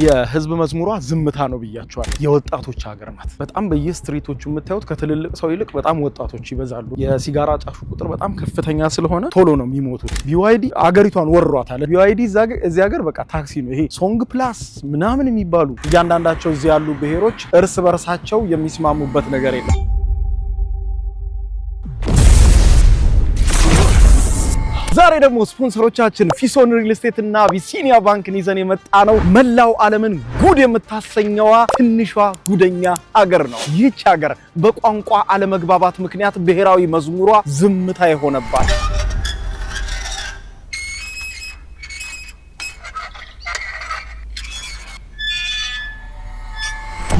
የህዝብ መዝሙሯ ዝምታ ነው ብያቸዋል። የወጣቶች ሀገር ናት። በጣም በየስትሪቶቹ የምታዩት ከትልልቅ ሰው ይልቅ በጣም ወጣቶች ይበዛሉ። የሲጋራ ጫሹ ቁጥር በጣም ከፍተኛ ስለሆነ ቶሎ ነው የሚሞቱት። BYD አገሪቷን ወሯታል። BYD እዚህ ሀገር በቃ ታክሲ ነው። ይሄ ሶንግ ፕላስ ምናምን የሚባሉ እያንዳንዳቸው እዚህ ያሉ ብሔሮች እርስ በርሳቸው የሚስማሙበት ነገር የለም። ዛሬ ደግሞ ስፖንሰሮቻችን ፊሶን ሪል ስቴት እና አቢሲኒያ ባንክን ይዘን የመጣ ነው። መላው ዓለምን ጉድ የምታሰኘዋ ትንሿ ጉደኛ ሀገር ነው። ይህች ሀገር በቋንቋ አለመግባባት ምክንያት ብሔራዊ መዝሙሯ ዝምታ የሆነባት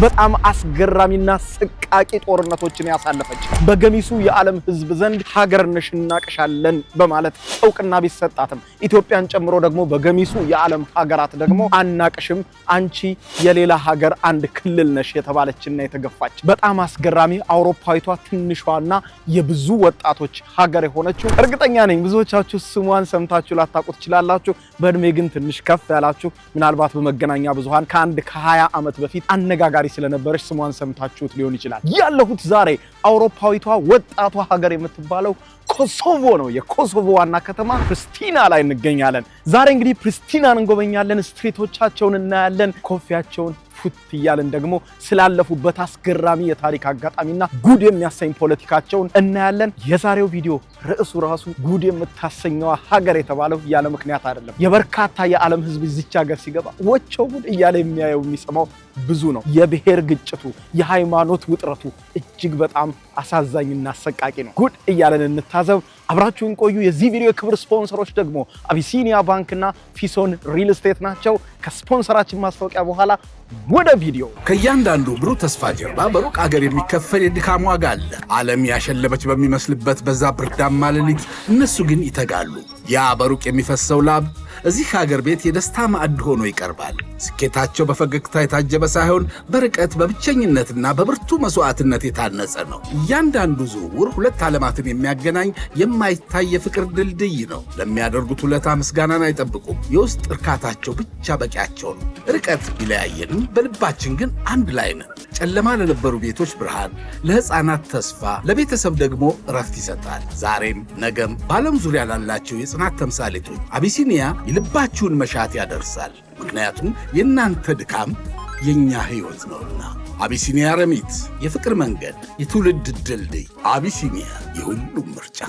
በጣም አስገራሚና ሰቃቂ ጦርነቶችን ያሳለፈች በገሚሱ የዓለም ሕዝብ ዘንድ ሀገር ነሽ እናቅሻለን በማለት እውቅና ቢሰጣትም ኢትዮጵያን ጨምሮ ደግሞ በገሚሱ የዓለም ሀገራት ደግሞ አናቅሽም አንቺ የሌላ ሀገር አንድ ክልል ነሽ የተባለችና የተገፋች በጣም አስገራሚ አውሮፓዊቷ ትንሿና የብዙ ወጣቶች ሀገር የሆነችው እርግጠኛ ነኝ ብዙዎቻችሁ ስሟን ሰምታችሁ ላታውቁት ትችላላችሁ። በእድሜ ግን ትንሽ ከፍ ያላችሁ ምናልባት በመገናኛ ብዙሃን ከ20 ዓመት በፊት አነጋጋሪ ስለነበረች ስሟን ሰምታችሁት ሊሆን ይችላል። ያለሁት ዛሬ አውሮፓዊቷ ወጣቷ ሀገር የምትባለው ኮሶቮ ነው። የኮሶቮ ዋና ከተማ ፕሪስቲና ላይ እንገኛለን። ዛሬ እንግዲህ ፕሪስቲናን እንጎበኛለን፣ ስትሪቶቻቸውን እናያለን፣ ኮፊያቸውን ፉት እያለን ደግሞ ስላለፉበት አስገራሚ የታሪክ አጋጣሚና ጉድ የሚያሰኝ ፖለቲካቸውን እናያለን። የዛሬው ቪዲዮ ርዕሱ ራሱ ጉድ የምታሰኘዋ ሀገር የተባለው ያለ ምክንያት አይደለም። የበርካታ የዓለም ሕዝብ እዚች ሀገር ሲገባ ወቸው ጉድ እያለ የሚያየው የሚሰማው ብዙ ነው። የብሔር ግጭቱ፣ የሃይማኖት ውጥረቱ እጅግ በጣም አሳዛኝና አሰቃቂ ነው። ጉድ እያለን እንታዘብ። አብራችሁን ቆዩ። የዚህ ቪዲዮ የክብር ስፖንሰሮች ደግሞ አቢሲኒያ ባንክና ፊሶን ሪል ስቴት ናቸው። ከስፖንሰራችን ማስታወቂያ በኋላ ወደ ቪዲዮ። ከእያንዳንዱ ብሩህ ተስፋ ጀርባ በሩቅ አገር የሚከፈል የድካም ዋጋ አለ። ዓለም ያሸለበች በሚመስልበት በዛ ብርዳማ ሌሊት እነሱ ግን ይተጋሉ። ያ በሩቅ የሚፈሰው ላብ እዚህ ሀገር ቤት የደስታ ማዕድ ሆኖ ይቀርባል። ስኬታቸው በፈገግታ የታጀበ ሳይሆን በርቀት በብቸኝነትና በብርቱ መስዋዕትነት የታነጸ ነው። እያንዳንዱ ዝውውር ሁለት ዓለማትን የሚያገናኝ የማይታይ የፍቅር ድልድይ ነው። ለሚያደርጉት ውለታ ምስጋናን አይጠብቁም። የውስጥ እርካታቸው ብቻ በቂያቸው ነው። ርቀት ቢለያየንም በልባችን ግን አንድ ላይ ነን። ጨለማ ለነበሩ ቤቶች ብርሃን፣ ለሕፃናት ተስፋ፣ ለቤተሰብ ደግሞ እረፍት ይሰጣል። ዛሬም ነገም በዓለም ዙሪያ ላላቸው የጽናት ተምሳሌቶች አቢሲኒያ የልባችሁን መሻት ያደርሳል። ምክንያቱም የእናንተ ድካም የእኛ ሕይወት ነውና። አቢሲኒያ ረሚት፣ የፍቅር መንገድ፣ የትውልድ ድልድይ። አቢሲኒያ የሁሉም ምርጫ።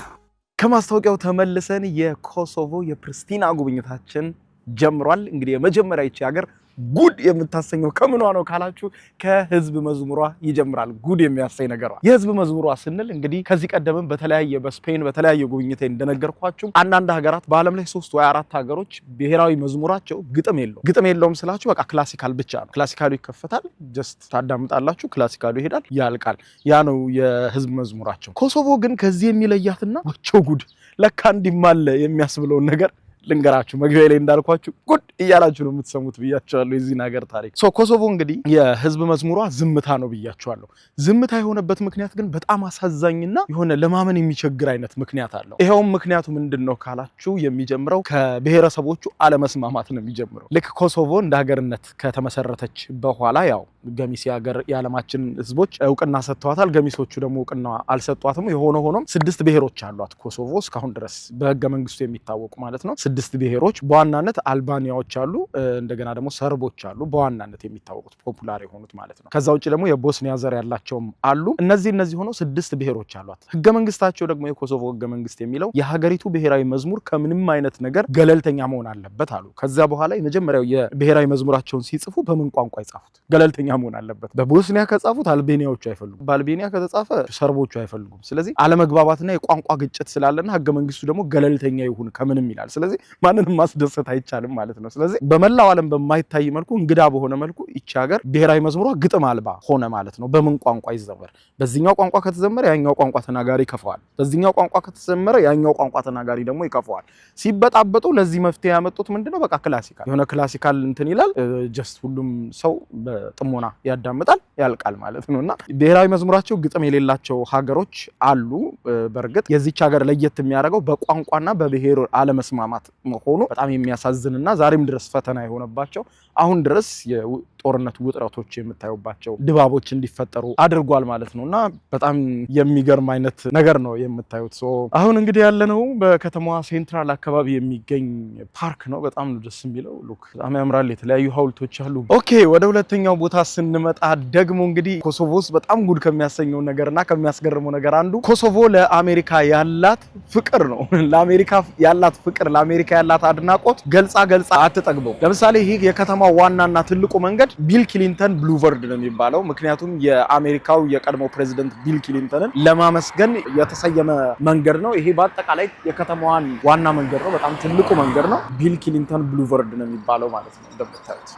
ከማስታወቂያው ተመልሰን የኮሶቮ የፕሪስቲና ጉብኝታችን ጀምሯል። እንግዲህ የመጀመሪያ ይቺ ሀገር ጉድ የምታሰኘው ከምኗ ነው ካላችሁ ከህዝብ መዝሙሯ ይጀምራል። ጉድ የሚያሰኝ ነገሯ የህዝብ መዝሙሯ ስንል እንግዲህ ከዚህ ቀደምም በተለያየ በስፔን በተለያየ ጉብኝቴ እንደነገርኳችሁ አንዳንድ ሀገራት በዓለም ላይ 3 ወይ 4 ሀገሮች ብሔራዊ መዝሙራቸው ግጥም የለውም ስላችሁ በቃ ክላሲካል ብቻ ነው። ክላሲካሉ ይከፈታል፣ ጀስት ታዳምጣላችሁ፣ ክላሲካሉ ይሄዳል፣ ያልቃል። ያ ነው የህዝብ መዝሙራቸው። ኮሶቮ ግን ከዚህ የሚለያትና ወቸው ጉድ ለካ እንዲማለ የሚያስብለውን ነገር ልንገራችሁ። መግቢያ ላይ እንዳልኳችሁ ጉድ እያላችሁ ነው የምትሰሙት ብያችኋለሁ የዚህን ሀገር ታሪክ። ኮሶቮ እንግዲህ የህዝብ መዝሙሯ ዝምታ ነው ብያችኋለሁ። ዝምታ የሆነበት ምክንያት ግን በጣም አሳዛኝና የሆነ ለማመን የሚቸግር አይነት ምክንያት አለው። ይሄውም ምክንያቱ ምንድነው ካላችሁ የሚጀምረው ከብሔረሰቦቹ አለመስማማት ነው የሚጀምረው። ልክ ኮሶቮ እንደ ሀገርነት ከተመሰረተች በኋላ ያው ገሚስ ሀገር የዓለማችን ህዝቦች እውቅና ሰጥተዋታል፣ ገሚሶቹ ደግሞ እውቅና አልሰጧትም። የሆነ ሆኖም 6 ብሔሮች አሏት ኮሶቮ እስካሁን ድረስ በህገ መንግስቱ የሚታወቁ ማለት ነው። 6 ብሔሮች በዋናነት አልባኒያዎች አሉ፣ እንደገና ደግሞ ሰርቦች አሉ በዋናነት የሚታወቁት ፖፑላር የሆኑት ማለት ነው። ከዛ ውጪ ደግሞ የቦስኒያ ዘር ያላቸውም አሉ። እነዚህ ሆነው 6 ብሔሮች አሏት። ህገ መንግስታቸው ደግሞ የኮሶቮ ህገ መንግስት የሚለው የሀገሪቱ ብሔራዊ መዝሙር ከምንም አይነት ነገር ገለልተኛ መሆን አለበት አሉ። ከዛ በኋላ የመጀመሪያው የብሔራዊ መዝሙራቸውን ሲጽፉ በምን ቋንቋ ይጻፉት? ገለልተኛ መሆን አለበት። በቦስኒያ ከጻፉት አልቤኒያዎቹ አይፈልጉም፣ በአልቤኒያ ከተጻፈ ሰርቦቹ አይፈልጉም። ስለዚህ አለመግባባትና የቋንቋ ግጭት ስላለና ህገ መንግስቱ ደግሞ ገለልተኛ ይሁን ከምንም ይላል። ስለዚህ ማንንም ማስደሰት አይቻልም ማለት ነው። ስለዚህ በመላው ዓለም በማይታይ መልኩ እንግዳ በሆነ መልኩ ይቺ ሀገር ብሔራዊ መዝሙሯ ግጥም አልባ ሆነ ማለት ነው። በምን ቋንቋ ይዘመር? በዚህኛው ቋንቋ ከተዘመረ ያኛው ቋንቋ ተናጋሪ ይከፋዋል፣ በዚህኛው ቋንቋ ከተዘመረ ያኛው ቋንቋ ተናጋሪ ደግሞ ይከፋዋል። ሲበጣበጡ ለዚህ መፍትሄ ያመጡት ምንድነው? በቃ ክላሲካል የሆነ ክላሲካል እንትን ይላል፣ ጀስት ሁሉም ሰው በጥሞና ያዳምጣል፣ ያልቃል ማለት ነውና ብሔራዊ መዝሙራቸው ግጥም የሌላቸው ሀገሮች አሉ። በእርግጥ የዚች ሀገር ለየት የሚያደርገው በቋንቋና በብሔር አለመስማማት መሆኑ በጣም የሚያሳዝንና ዛሬም ድረስ ፈተና የሆነባቸው አሁን ድረስ የጦርነት ውጥረቶች የምታዩባቸው ድባቦች እንዲፈጠሩ አድርጓል ማለት ነውና በጣም የሚገርም አይነት ነገር ነው የምታዩት። አሁን እንግዲህ ያለነው በከተማዋ ሴንትራል አካባቢ የሚገኝ ፓርክ ነው። በጣም ደስ የሚለው ሉክ በጣም ያምራል። የተለያዩ ሐውልቶች አሉ። ኦኬ ወደ ሁለተኛው ቦታ ስንመጣ ደግሞ እንግዲህ ኮሶቮ ውስጥ በጣም ጉድ ከሚያሰኘው ነገርና ከሚያስገርመው ነገር አንዱ ኮሶቮ ለአሜሪካ ያላት ፍቅር ነው። ለአሜሪካ ያላት ፍቅር፣ ለአሜሪካ ያላት አድናቆት ገልጻ አትጠግበው። ለምሳሌ ይሄ የከተማ ዋናና ትልቁ መንገድ ቢል ክሊንተን ብሉቨርድ ነው የሚባለው። ምክንያቱም የአሜሪካው የቀድሞ ፕሬዚደንት ቢል ክሊንተንን ለማመስገን የተሰየመ መንገድ ነው። ይሄ በአጠቃላይ የከተማዋን ዋና መንገድ ነው። በጣም ትልቁ መንገድ ነው። ቢል ክሊንተን ብሉቨርድ ነው የሚባለው ማለት ነው እንደምታዩት።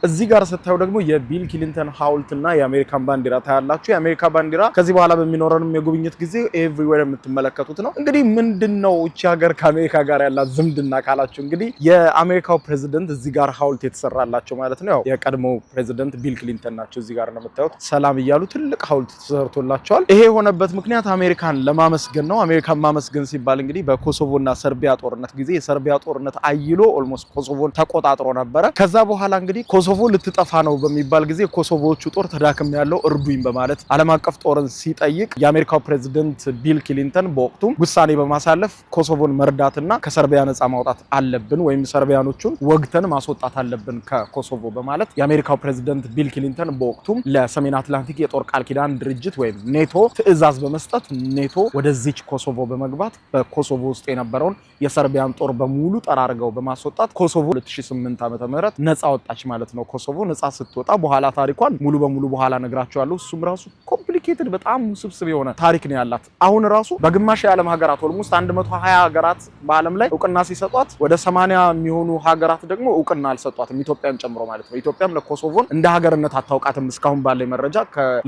እዚህ ጋር ስታዩ ደግሞ የቢል ክሊንተን ሐውልትና የአሜሪካን ባንዲራ ታያላችሁ። የአሜሪካ ባንዲራ ከዚህ በኋላ በሚኖረንም የጉብኝት ጊዜ ኤቭሪዌር የምትመለከቱት ነው። እንግዲህ ምንድነው እቺ ሀገር ከአሜሪካ ጋር ያላት ዝምድና ካላችሁ እንግዲህ የአሜሪካው ፕሬዚደንት እዚህ ጋር ሐውልት የተሰራላቸው ማለት ነው። ያው የቀድሞ ፕሬዚደንት ቢል ክሊንተን ናቸው። እዚህ ጋር ነው የምታዩት ሰላም እያሉ ትልቅ ሐውልት ተሰርቶላቸዋል። ይሄ የሆነበት ምክንያት አሜሪካን ለማመስገን ነው። አሜሪካን ማመስገን ሲባል እንግዲህ በኮሶቮና ሰርቢያ ጦርነት ጊዜ የሰርቢያ ጦርነት አይሎ ኦልሞስት ኮሶቮን ተቆጣጥሮ ነበረ። ከዛ በኋላ እንግዲህ ኮሶቮ ልትጠፋ ነው በሚባል ጊዜ ኮሶቮቹ ጦር ተዳክም ያለው እርዱኝ በማለት ዓለም አቀፍ ጦርን ሲጠይቅ የአሜሪካው ፕሬዚደንት ቢል ክሊንተን በወቅቱ ውሳኔ በማሳለፍ ኮሶቮን መርዳትና ከሰርቢያ ነፃ ማውጣት አለብን ወይም ሰርቢያኖቹን ወግተን ማስወጣት አለብን ከኮሶቮ በማለት የአሜሪካው ፕሬዚደንት ቢል ክሊንተን በወቅቱም ለሰሜን አትላንቲክ የጦር ቃል ኪዳን ድርጅት ወይም ኔቶ ትዕዛዝ በመስጠት ኔቶ ወደዚች ኮሶቮ በመግባት በኮሶቮ ውስጥ የነበረውን የሰርቢያን ጦር በሙሉ ጠራርገው በማስወጣት ኮሶቮ 2008 ዓመተ ምህረት ነፃ ወጣች ማለት ነው። ኮሶቮ ነፃ ስትወጣ በኋላ ታሪኳን ሙሉ በሙሉ በኋላ ነግራቸዋለሁ። እሱም ራሱ ኮምፕሊኬትድ በጣም ውስብስብ የሆነ ታሪክ ነው ያላት። አሁን ራሱ በግማሽ የዓለም ሀገራት ኦልሞስት 120 ሀገራት በዓለም ላይ እውቅና ሲሰጧት ወደ 80 የሚሆኑ ሀገራት ደግሞ እውቅና አልሰጧትም ኢትዮጵያን ጨምሮ ማለት ነው። ኢትዮጵያም ለኮሶቮን እንደ ሀገርነት አታውቃትም እስካሁን ባለ መረጃ።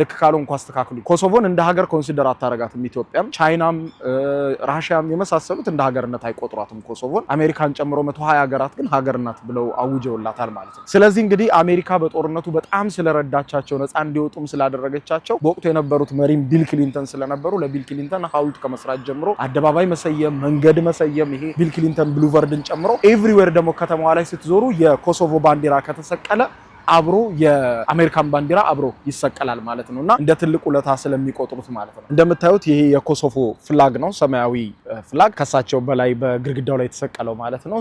ልክ ካልሆንኩ አስተካክሉ። ኮሶቮን እንደ ሀገር ኮንሲደር አታረጋትም ኢትዮጵያም፣ ቻይናም፣ ራሽያም የመሳሰሉት እንደ ሀገርነት አይቆጥሯትም ኮሶቮን። አሜሪካን ጨምሮ 120 ሀገራት ግን ሀገርናት ብለው አውጀውላታል ማለት ነው። ስለዚህ እንግዲህ አሜሪካ በጦርነቱ በጣም ስለረዳቻቸው ነፃ እንዲወጡም ስላደረገቻቸው በወቅቱ የነበሩት መሪም ቢል ክሊንተን ስለነበሩ ለቢል ክሊንተን ሐውልት ከመስራት ጀምሮ አደባባይ መሰየም፣ መንገድ መሰየም ይሄ ቢል ክሊንተን ብሉቨርድን ጨምሮ ኤቭሪዌር ደግሞ ከተማዋ ላይ ስትዞሩ የኮሶቮ ባንዲራ ከተሰቀለ አብሮ የአሜሪካን ባንዲራ አብሮ ይሰቀላል ማለት ነውና እንደ ትልቅ ውለታ ስለሚቆጥሩት ማለት ነው። እንደምታዩት ይሄ የኮሶቮ ፍላግ ነው፣ ሰማያዊ ፍላግ ከሳቸው በላይ በግድግዳው ላይ የተሰቀለው ማለት ነው።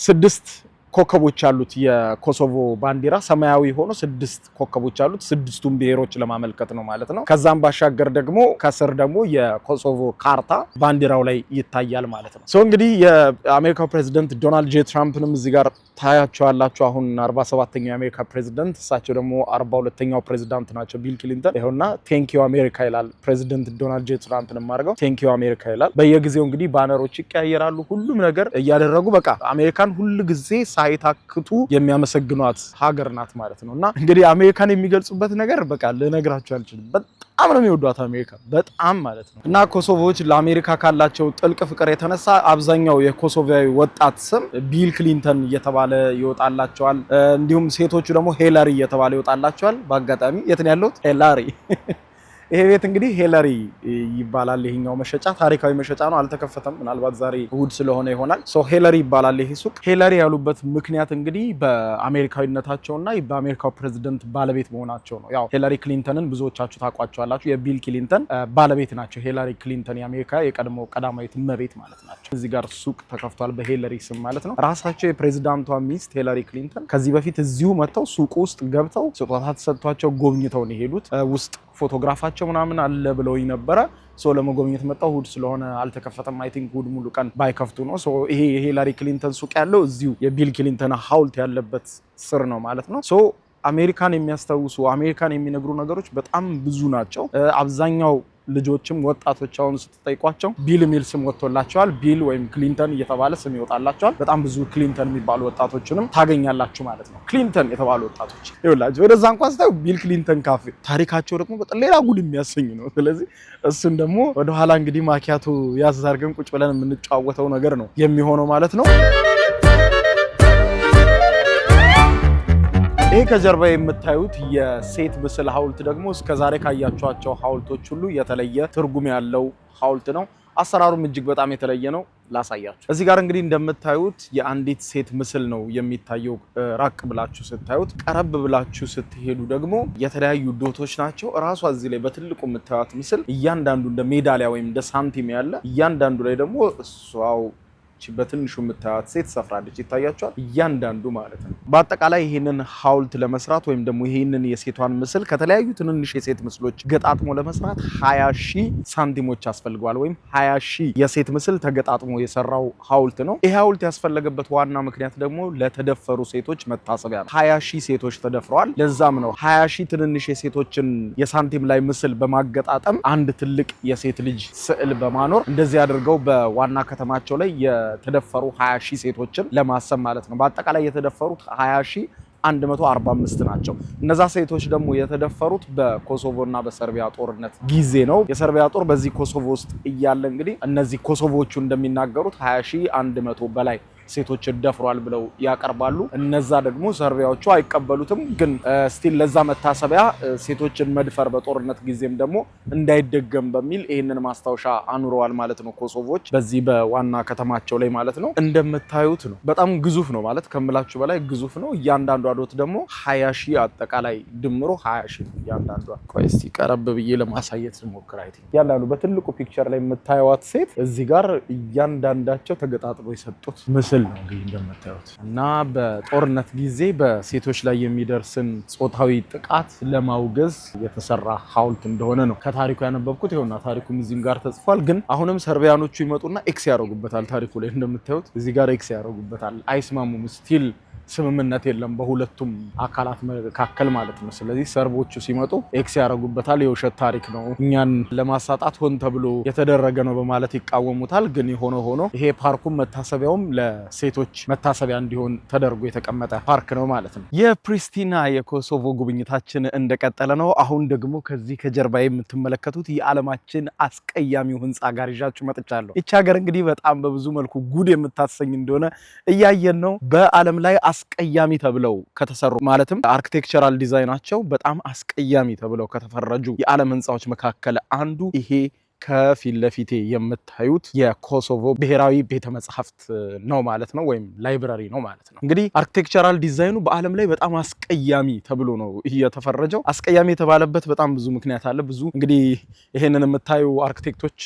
6 ኮከቦች አሉት የኮሶቮ ባንዲራ ሰማያዊ ሆኖ 6 ኮከቦች አሉት። 6ቱም ብሔሮች ለማመልከት ነው ማለት ነው። ከዛም ባሻገር ደግሞ ከስር ደግሞ የኮሶቮ ካርታ ባንዲራው ላይ ይታያል ማለት ነው። እንግዲህ የአሜሪካው ፕሬዚደንት ዶናልድ ጄ ትራምፕንም እዚህ ጋር ታያቸዋላችሁ። አሁን 47ኛው የአሜሪካ ፕሬዚደንት፣ እሳቸው ደግሞ 42ኛው ፕሬዚዳንት ናቸው ቢል ክሊንተን። ይኸውና ቴንኪዩ አሜሪካ ይላል ፕሬዚደንት ዶናልድ ጄ ትራምፕን ማርገው ቴንኪዩ አሜሪካ ይላል። በየጊዜው እንግዲህ ባነሮች ይቀያየራሉ። ሁሉም ነገር እያደረጉ በቃ አሜሪካን ሁሉ ጊዜ ሳይታክቱ የሚያመሰግኗት ሀገር ናት ማለት ነውና እንግዲህ አሜሪካን የሚገልጹበት ነገር በቃ ልነግራችሁ አልችልም። በጣም ነው የሚወዷት አሜሪካ በጣም ማለት ነው። እና ኮሶቮዎች ለአሜሪካ ካላቸው ጥልቅ ፍቅር የተነሳ አብዛኛው የኮሶቮዊ ወጣት ስም ቢል ክሊንተን እየተባለ ይወጣላቸዋል። እንዲሁም ሴቶቹ ደግሞ ሄለሪ እየተባለ ይወጣላቸዋል። በአጋጣሚ የት ነው ያለሁት? ሄለሪ ይሄ ቤት እንግዲህ ሄለሪ ይባላል። ይሄኛው መሸጫ ታሪካዊ መሸጫ ነው፣ አልተከፈተም። ምናልባት ዛሬ እሁድ ስለሆነ ይሆናል። ሄለሪ ይባላል ይሄ ሱቅ። ሄለሪ ያሉበት ምክንያት እንግዲህ በአሜሪካዊነታቸውና በአሜሪካው ፕሬዚደንት ባለቤት መሆናቸው ነው። ያው ሄለሪ ክሊንተንን ብዙዎቻችሁ ታውቋቸዋላችሁ። የቢል ክሊንተን ባለቤት ናቸው። ሄለሪ ክሊንተን የአሜሪካ የቀድሞ ቀዳማዊት እመቤት ማለት ናቸው። እዚህ ጋር ሱቅ ተከፍቷል በሄለሪ ስም ማለት ነው። ራሳቸው የፕሬዚዳንቷ ሚስት ሄለሪ ክሊንተን ከዚህ በፊት እዚሁ መጥተው ሱቁ ውስጥ ገብተው ስጦታ ተሰጥቷቸው ጎብኝተው ነው የሄዱት። ውስጥ ፎቶግራፋቸው ምናምን አለ ብለውኝ ነበረ። ለመጎብኘት መጣሁ። እሁድ ስለሆነ አልተከፈተም። አይ ቲንክ እሁድ ሙሉ ቀን ባይከፍቱ ነው። ይሄ የሂላሪ ክሊንተን ሱቅ ያለው እዚሁ የቢል ክሊንተን ሐውልት ያለበት ስር ነው ማለት ነው። አሜሪካን የሚያስታውሱ አሜሪካን የሚነግሩ ነገሮች በጣም ብዙ ናቸው። አብዛኛው ልጆችም ወጣቶች አሁን ስትጠይቋቸው ቢል ሚል ስም ወጥቶላቸዋል። ቢል ወይም ክሊንተን እየተባለ ስም ይወጣላቸዋል። በጣም ብዙ ክሊንተን የሚባሉ ወጣቶችንም ታገኛላችሁ ማለት ነው። ክሊንተን የተባሉ ወጣቶች ይኸውላችሁ፣ ወደዛ እንኳን ስታዩ ቢል ክሊንተን ካፌ፣ ታሪካቸው ደግሞ በጣም ሌላ ጉድ የሚያሰኝ ነው። ስለዚህ እሱን ደግሞ ወደኋላ እንግዲህ ማኪያቶ ያዝ አድርገን ቁጭ ብለን የምንጫወተው ነገር ነው የሚሆነው ማለት ነው። ይሄ ከጀርባ የምታዩት የሴት ምስል ሐውልት ደግሞ እስከዛሬ ካያችኋቸው ሐውልቶች ሁሉ የተለየ ትርጉም ያለው ሐውልት ነው። አሰራሩም እጅግ በጣም የተለየ ነው። ላሳያችሁ። እዚህ ጋር እንግዲህ እንደምታዩት የአንዲት ሴት ምስል ነው የሚታየው። ራቅ ብላችሁ ስታዩት፣ ቀረብ ብላችሁ ስትሄዱ ደግሞ የተለያዩ ዶቶች ናቸው። ራሷ እዚህ ላይ በትልቁ የምታዩት ምስል እያንዳንዱ እንደ ሜዳሊያ ወይም እንደ ሳንቲም ያለ፣ እያንዳንዱ ላይ ደግሞ እሷው በትንሹ የምታዩት ሴት ሰፍራለች። ይታያቸዋል እያንዳንዱ ማለት ነው። በአጠቃላይ ይሄንን ሐውልት ለመስራት ወይም ደግሞ ይሄንን የሴቷን ምስል ከተለያዩ ትንንሽ የሴት ምስሎች ገጣጥሞ ለመስራት 20,000 ሳንቲሞች ያስፈልገዋል። ወይም 20,000 የሴት ምስል ተገጣጥሞ የሰራው ሐውልት ነው። ይሄ ሐውልት ያስፈለገበት ዋና ምክንያት ደግሞ ለተደፈሩ ሴቶች መታሰቢያ ነው። 20,000 ሴቶች ተደፍረዋል። ለዛም ነው 20,000 ትንንሽ የሴቶችን የሳንቲም ላይ ምስል በማገጣጠም አንድ ትልቅ የሴት ልጅ ስዕል በማኖር እንደዚህ አድርገው በዋና ከተማቸው ላይ የተደፈሩ 20,000 ሴቶችን ለማሰብ ማለት ነው። በአጠቃላይ የተደፈሩት 20,145 ናቸው። እነዛ ሴቶች ደግሞ የተደፈሩት በኮሶቮ እና በሰርቢያ ጦርነት ጊዜ ነው። የሰርቢያ ጦር በዚህ ኮሶቮ ውስጥ እያለ እንግዲህ እነዚህ ኮሶቮቹ እንደሚናገሩት 20,100 በላይ ሴቶችን ደፍሯል ብለው ያቀርባሉ። እነዛ ደግሞ ሰርቢያዎቹ አይቀበሉትም። ግን ስቲል ለዛ መታሰቢያ ሴቶችን መድፈር በጦርነት ጊዜም ደግሞ እንዳይደገም በሚል ይህንን ማስታወሻ አኑረዋል ማለት ነው። ኮሶቮች በዚህ በዋና ከተማቸው ላይ ማለት ነው። እንደምታዩት ነው። በጣም ግዙፍ ነው ማለት ከምላችሁ በላይ ግዙፍ ነው። እያንዳንዷ ዶት ደግሞ 20,000 አጠቃላይ ድምሮ 20,000 ነው እያንዳንዷ። ቆይ እስቲ ቀረብ ብዬ ለማሳየት ልሞክር። እያንዳንዱ በትልቁ ፒክቸር ላይ የምታዩት ሴት እዚህ ጋር እያንዳንዳቸው ተገጣጥሎ የሰጡት ምስል ነው እንግዲህ እንደምታዩት። እና በጦርነት ጊዜ በሴቶች ላይ የሚደርስን ጾታዊ ጥቃት ለማውገዝ የተሰራ ሐውልት እንደሆነ ነው ከታሪኩ ያነበብኩት። ይኸውና ታሪኩም እዚህም ጋር ተጽፏል። ግን አሁንም ሰርቢያኖቹ ይመጡና ኤክስ ያደርጉበታል። ታሪኩ ላይ እንደምታዩት እዚህ ጋር ኤክስ ያደርጉበታል። አይስማሙም። ስቲል ስምምነት የለም በሁለቱም አካላት መካከል ማለት ነው። ስለዚህ ሰርቦቹ ሲመጡ ኤክስ ያደርጉበታል። የውሸት ታሪክ ነው፣ እኛን ለማሳጣት ሆን ተብሎ የተደረገ ነው በማለት ይቃወሙታል። ግን የሆነ ሆኖ ይሄ ፓርኩም መታሰቢያውም ለሴቶች መታሰቢያ እንዲሆን ተደርጎ የተቀመጠ ፓርክ ነው ማለት ነው። የፕሪስቲና የኮሶቮ ጉብኝታችን እንደቀጠለ ነው። አሁን ደግሞ ከዚህ ከጀርባ የምትመለከቱት የዓለማችን አስቀያሚው ህንፃ ጋር ይዣችሁ መጥቻለሁ። ይቺ ሀገር እንግዲህ በጣም በብዙ መልኩ ጉድ የምታሰኝ እንደሆነ እያየን ነው። በዓለም ላይ አስቀያሚ ተብለው ከተሰሩ ማለትም አርኪቴክቸራል ዲዛይናቸው በጣም አስቀያሚ ተብለው ከተፈረጁ የዓለም ህንፃዎች መካከል አንዱ ይሄ ከፊት ለፊቴ የምታዩት የኮሶቮ ብሔራዊ ቤተ መጻሕፍት ነው ማለት ነው፣ ወይም ላይብራሪ ነው ማለት ነው። እንግዲህ አርኪቴክቸራል ዲዛይኑ በዓለም ላይ በጣም አስቀያሚ ተብሎ ነው የተፈረጀው። አስቀያሚ የተባለበት በጣም ብዙ ምክንያት አለ። ብዙ እንግዲህ ይሄንን የምታዩ አርኪቴክቶች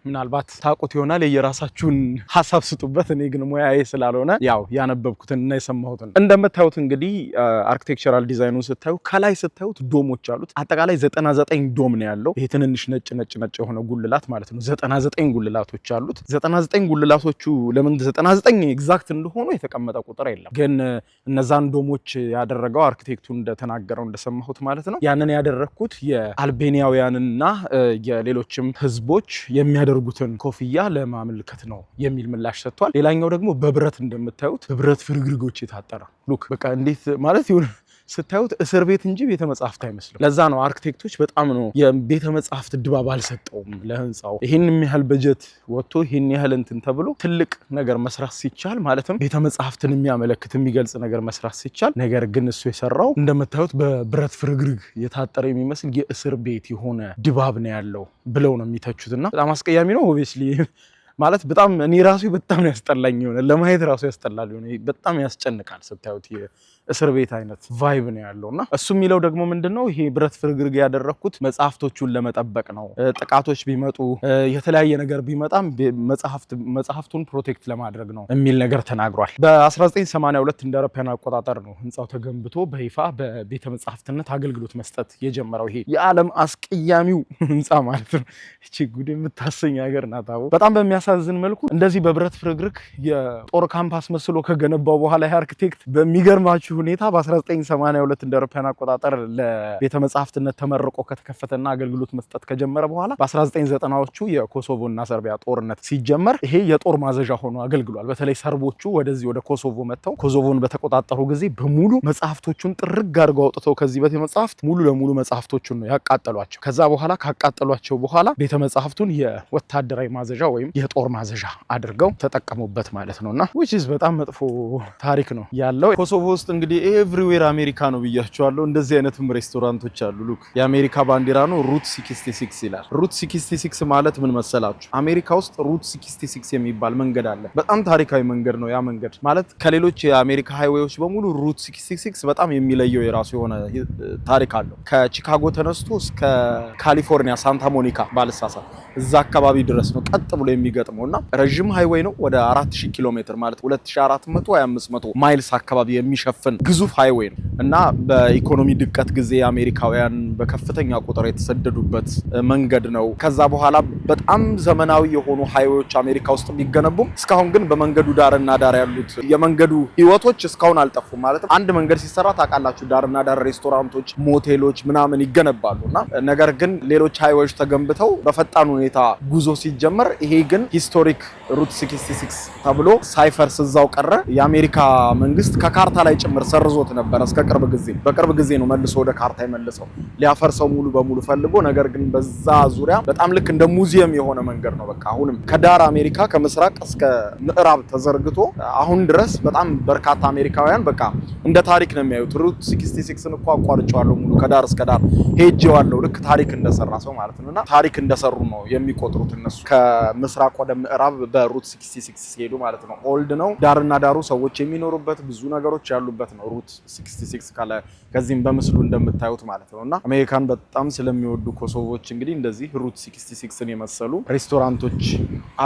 ምናልባት ታውቁት ይሆናል፣ የየራሳችሁን ሀሳብ ስጡበት። እኔ ግን ሙያዬ ስላልሆነ ያው ያነበብኩትን እና የሰማሁትን እንደምታዩት እንግዲህ አርኪቴክቸራል ዲዛይኑን ስታዩ ከላይ ስታዩት ዶሞች አሉት። አጠቃላይ 99 ዶም ነው ያለው። ይሄ ትንንሽ ነጭ የሆነ ጉልላት ማለት ነው። 99 ጉልላቶች አሉት። 99 ጉልላቶቹ ለምን 99 ኤግዛክት እንደሆኑ የተቀመጠ ቁጥር የለም። ግን እነዛን ዶሞች ያደረገው አርኪቴክቱ እንደተናገረው እንደሰማሁት ማለት ነው ያንን ያደረኩት የአልቤኒያውያንና የሌሎችም ህዝቦች የሚያደርጉትን ኮፍያ ለማመልከት ነው የሚል ምላሽ ሰጥቷል። ሌላኛው ደግሞ በብረት እንደምታዩት በብረት ፍርግርጎች የታጠረ ሉክ በቃ እንዴት ማለት ይሁን ስታዩት እስር ቤት እንጂ ቤተ መጻሕፍት አይመስልም። ለዛ ነው አርኪቴክቶች በጣም ነው የቤተ መጻሕፍት ድባብ አልሰጠውም ለህንጻው። ይሄን የሚያህል በጀት ወጥቶ ይሄን ያህል እንትን ተብሎ ትልቅ ነገር መስራት ሲቻል ማለትም ቤተ መጻሕፍትን የሚያመለክት የሚገልጽ ነገር መስራት ሲቻል፣ ነገር ግን እሱ የሰራው እንደምታዩት በብረት ፍርግርግ የታጠረ የሚመስል የእስር ቤት የሆነ ድባብ ነው ያለው ብለው ነው የሚተቹትና በጣም አስቀያሚ ነው ኦብቪየስሊ ማለት በጣም እኔ ራሱ በጣም ያስጠላኝ ሆነ ለማየት ራሱ ያስጠላል ሆነ በጣም ያስጨንቃል ስታዩት እስር ቤት አይነት ቫይብ ነው ያለውና እሱ የሚለው ደግሞ ምንድነው ይሄ ብረት ፍርግርግ ያደረኩት መጽሐፍቶቹን ለመጠበቅ ነው። ጥቃቶች ቢመጡ የተለያየ ነገር ቢመጣም መጽሐፍቱን ፕሮቴክት ለማድረግ ነው የሚል ነገር ተናግሯል። በ1982 እንደ አውሮፓውያን አቆጣጠር ነው ህንጻው ተገንብቶ በይፋ በቤተ መጽሐፍትነት አገልግሎት መስጠት የጀመረው። ይሄ የዓለም አስቀያሚው ህንጻ ማለት ነው። እቺ ጉድ የምታሰኝ ሀገር ናት። በጣም በሚያሳዝን መልኩ እንደዚህ በብረት ፍርግርግ የጦር ካምፓስ መስሎ ከገነባው በኋላ አርኪቴክት በሚገርማችሁ ሁኔታ በ1982 እንደ አውሮፓውያን አቆጣጠር ለቤተ መጻሕፍትነት ተመርቆ ከተከፈተና አገልግሎት መስጠት ከጀመረ በኋላ በ1990ዎቹ የኮሶቮና ሰርቢያ ጦርነት ሲጀመር ይሄ የጦር ማዘዣ ሆኖ አገልግሏል። በተለይ ሰርቦቹ ወደዚህ ወደ ኮሶቮ መጥተው ኮሶቮን በተቆጣጠሩ ጊዜ በሙሉ መጽሐፍቶቹን ጥርግ አድርገው አውጥተው ከዚህ ቤተ መጻሕፍት ሙሉ ለሙሉ መጽሐፍቶቹን ነው ያቃጠሏቸው። ከዛ በኋላ ካቃጠሏቸው በኋላ ቤተ መጻሕፍቱን የወታደራዊ ማዘዣ ወይም የጦር ማዘዣ አድርገው ተጠቀሙበት ማለት ነውና which is በጣም መጥፎ ታሪክ ነው ያለው። ኮሶቮ ውስጥ እንግዲህ ኤቭሪዌር አሜሪካ ነው ብያቸዋለሁ። እንደዚህ አይነትም ሬስቶራንቶች አሉ። ሉክ የአሜሪካ ባንዲራ ነው። ሩት 66 ይላል። ሩት 66 ማለት ምን መሰላችሁ? አሜሪካ ውስጥ ሩት 66 የሚባል መንገድ አለ። በጣም ታሪካዊ መንገድ ነው ያ መንገድ ማለት ከሌሎች የአሜሪካ ሃይዌዎች በሙሉ ሩት 66 በጣም የሚለየው የራሱ የሆነ ታሪክ አለው። ከቺካጎ ተነስቶ እስከ ካሊፎርኒያ ሳንታ ሞኒካ ባልሳሳት እዛ አካባቢ ድረስ ነው ቀጥ ብሎ የሚገጥመውና ረጅም ሃይዌይ ነው። ወደ 4000 ኪሎ ሜትር ማለት 2400 ወይ 500 ማይልስ አካባቢ የሚሸፍን ግዙፍ ሃይዌይ ነው እና በኢኮኖሚ ድቀት ጊዜ አሜሪካውያን በከፍተኛ ቁጥር የተሰደዱበት መንገድ ነው። ከዛ በኋላ በጣም ዘመናዊ የሆኑ ሃይዌዎች አሜሪካ ውስጥ ቢገነቡም እስካሁን ግን በመንገዱ ዳርና ዳር ያሉት የመንገዱ ህይወቶች እስካሁን አልጠፉም። ማለት አንድ መንገድ ሲሰራ ታውቃላችሁ ዳርና ዳር ሬስቶራንቶች፣ ሞቴሎች ምናምን ይገነባሉና ነገር ግን ሌሎች ሃይዌዎች ተገንብተው በፈጣን ሁኔታ ጉዞ ሲጀመር ይሄ ግን ሂስቶሪክ ሩት 66 ተብሎ ሳይፈርስ እዛው ቀረ። የአሜሪካ መንግስት ከካርታ ላይ ጭምር ሰርዞት ነበር እስከ ቅርብ ጊዜ። በቅርብ ጊዜ ነው መልሶ ወደ ካርታ የመለሰው ሊያፈርሰው ሙሉ በሙሉ ፈልጎ። ነገር ግን በዛ ዙሪያ በጣም ልክ እንደ ሙዚየም የሆነ መንገድ ነው። በቃ አሁንም ከዳር አሜሪካ ከምስራቅ እስከ ምዕራብ ተዘርግቶ አሁን ድረስ በጣም በርካታ አሜሪካውያን በቃ እንደ ታሪክ ነው የሚያዩት። ሩት 66ን እኮ አቋርጬዋለሁ ሙሉ ከዳር እስከ ዳር ሄጄዋለሁ ልክ ታሪክ እንደሰራ ሰው ማለት ነውና ታሪክ እንደሰሩ ነው የሚቆጥሩት እነሱ ከምስራቅ ወደ ምዕራብ በሩት 66 ሲሄዱ ማለት ነው። ኦልድ ነው ዳርና ዳሩ ሰዎች የሚኖሩበት ብዙ ነገሮች ያሉበት ነው ሩት 66 ካለ ከዚህም በምስሉ እንደምታዩት ማለት ነውና አሜሪካን በጣም ስለሚወዱ ኮሶቮች እንግዲህ እንደዚህ ሩት 66ን የመሰሉ ሬስቶራንቶች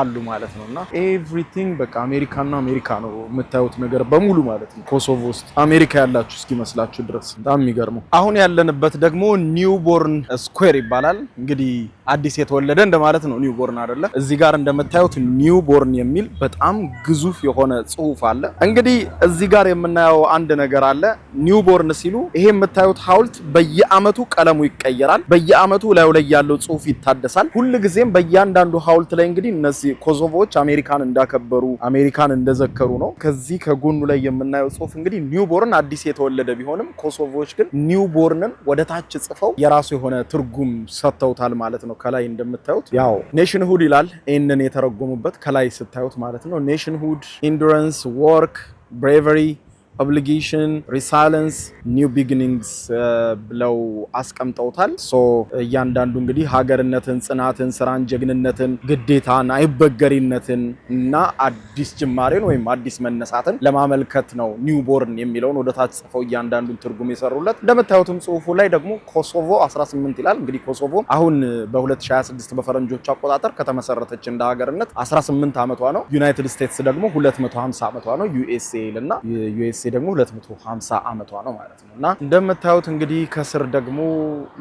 አሉ ማለት ነውና ኤቭሪቲንግ በቃ አሜሪካና አሜሪካ ነው የምታዩት ነገር በሙሉ ማለት ነው። ኮሶቮ ውስጥ አሜሪካ ያላችሁ እስኪመስላችሁ ድረስ በጣም የሚገርመው። አሁን ያለንበት ደግሞ ኒውቦርን ስኩዌር ይባላል። እንግዲህ አዲስ የተወለደ እንደማለት ነው ኒውቦርን አይደለ? እዚህ ጋር እንደምታዩት ኒውቦርን የሚል በጣም ግዙፍ የሆነ ጽሁፍ አለ። እንግዲህ እዚህ ጋር የምናየው አንድ ነገር አለ። ኒውቦርን ሲሉ ይሄ የምታዩት ሐውልት በየአመቱ ቀለሙ ይቀየራል። በየአመቱ ላዩ ላይ ያለው ጽሁፍ ይታደሳል። ሁልጊዜም በእያንዳንዱ ሐውልት ላይ እንግዲህ እነዚህ ኮሶቮዎች አሜሪካን እንዳከበሩ አሜሪካን እንደዘከሩ ነው። ከዚህ ከጎኑ ላይ የምናየው ጽሁፍ እንግዲህ ኒውቦርን አዲስ የተወለደ ቢሆንም ኮሶቮዎች ግን ኒውቦርንን ወደ ታች ጽፈው የራሱ የሆነ ትርጉም ሰጥተውታል ማለት ነው። ከላይ እንደምታዩት ያው ኔሽንሁድ ይላል ይህንን የተረጎሙበት ከላይ ስታዩት ማለት ነው። ኔሽንሁድ፣ ኢንዱራንስ፣ ወርክ፣ ብሬቨሪ፣ ኦብሊጌሽን፣ ሪሳይለንስ፣ ኒው ቢጊኒንግስ ብለው አስቀምጠውታል። እያንዳንዱ እንግዲህ ሀገርነትን፣ ጽናትን፣ ስራን፣ ጀግንነትን፣ ግዴታን፣ አይበገሪነትን እና አዲስ ጅማሬን ወይም አዲስ መነሳትን ለማመልከት ነው ኒውቦርን የሚለውን ወደ ታች ጽፈው እያንዳንዱን ትርጉም የሰሩለት። እንደምታዩትም ጽሁፉ ላይ ደግሞ ኮሶቮ 18 ይላል። እንግዲህ ኮሶቮ አሁን በ2026 በፈረንጆች አቆጣጠር ከተመሰረተች እንደ ሀገርነት 18 ዓመቷ ነው። ዩናይትድ ስቴትስ ደግሞ 250 ዓመቷ ነው። ዩኤስኤ ይልና ዩኤስኤ ደግሞ 250 ዓመቷ ነው ማለት ነው። እና እንደምታዩት እንግዲህ ከስር ደግሞ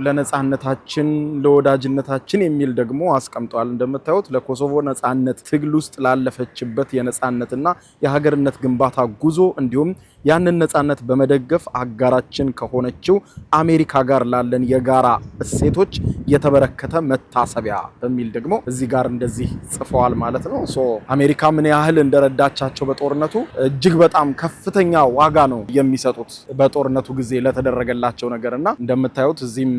ለነጻነታችን ለወዳጅነታችን የሚል ደግሞ አስቀምጧል። እንደምታዩት ለኮሶቮ ነጻነት ትግል ውስጥ ላለፈችበት የነጻነትና የሀገርነት ግንባታ ጉዞ እንዲሁም ያንን ነጻነት በመደገፍ አጋራችን ከሆነችው አሜሪካ ጋር ላለን የጋራ እሴቶች የተበረከተ መታሰቢያ በሚል ደግሞ እዚህ ጋር እንደዚህ ጽፈዋል ማለት ነው። አሜሪካ ምን ያህል እንደረዳቻቸው በጦርነቱ እጅግ በጣም ከፍተኛ ዋጋ ነው የሚሰጡት በጦርነቱ ጊዜ ለተደረገላቸው ነገርና እንደምታዩት እዚህም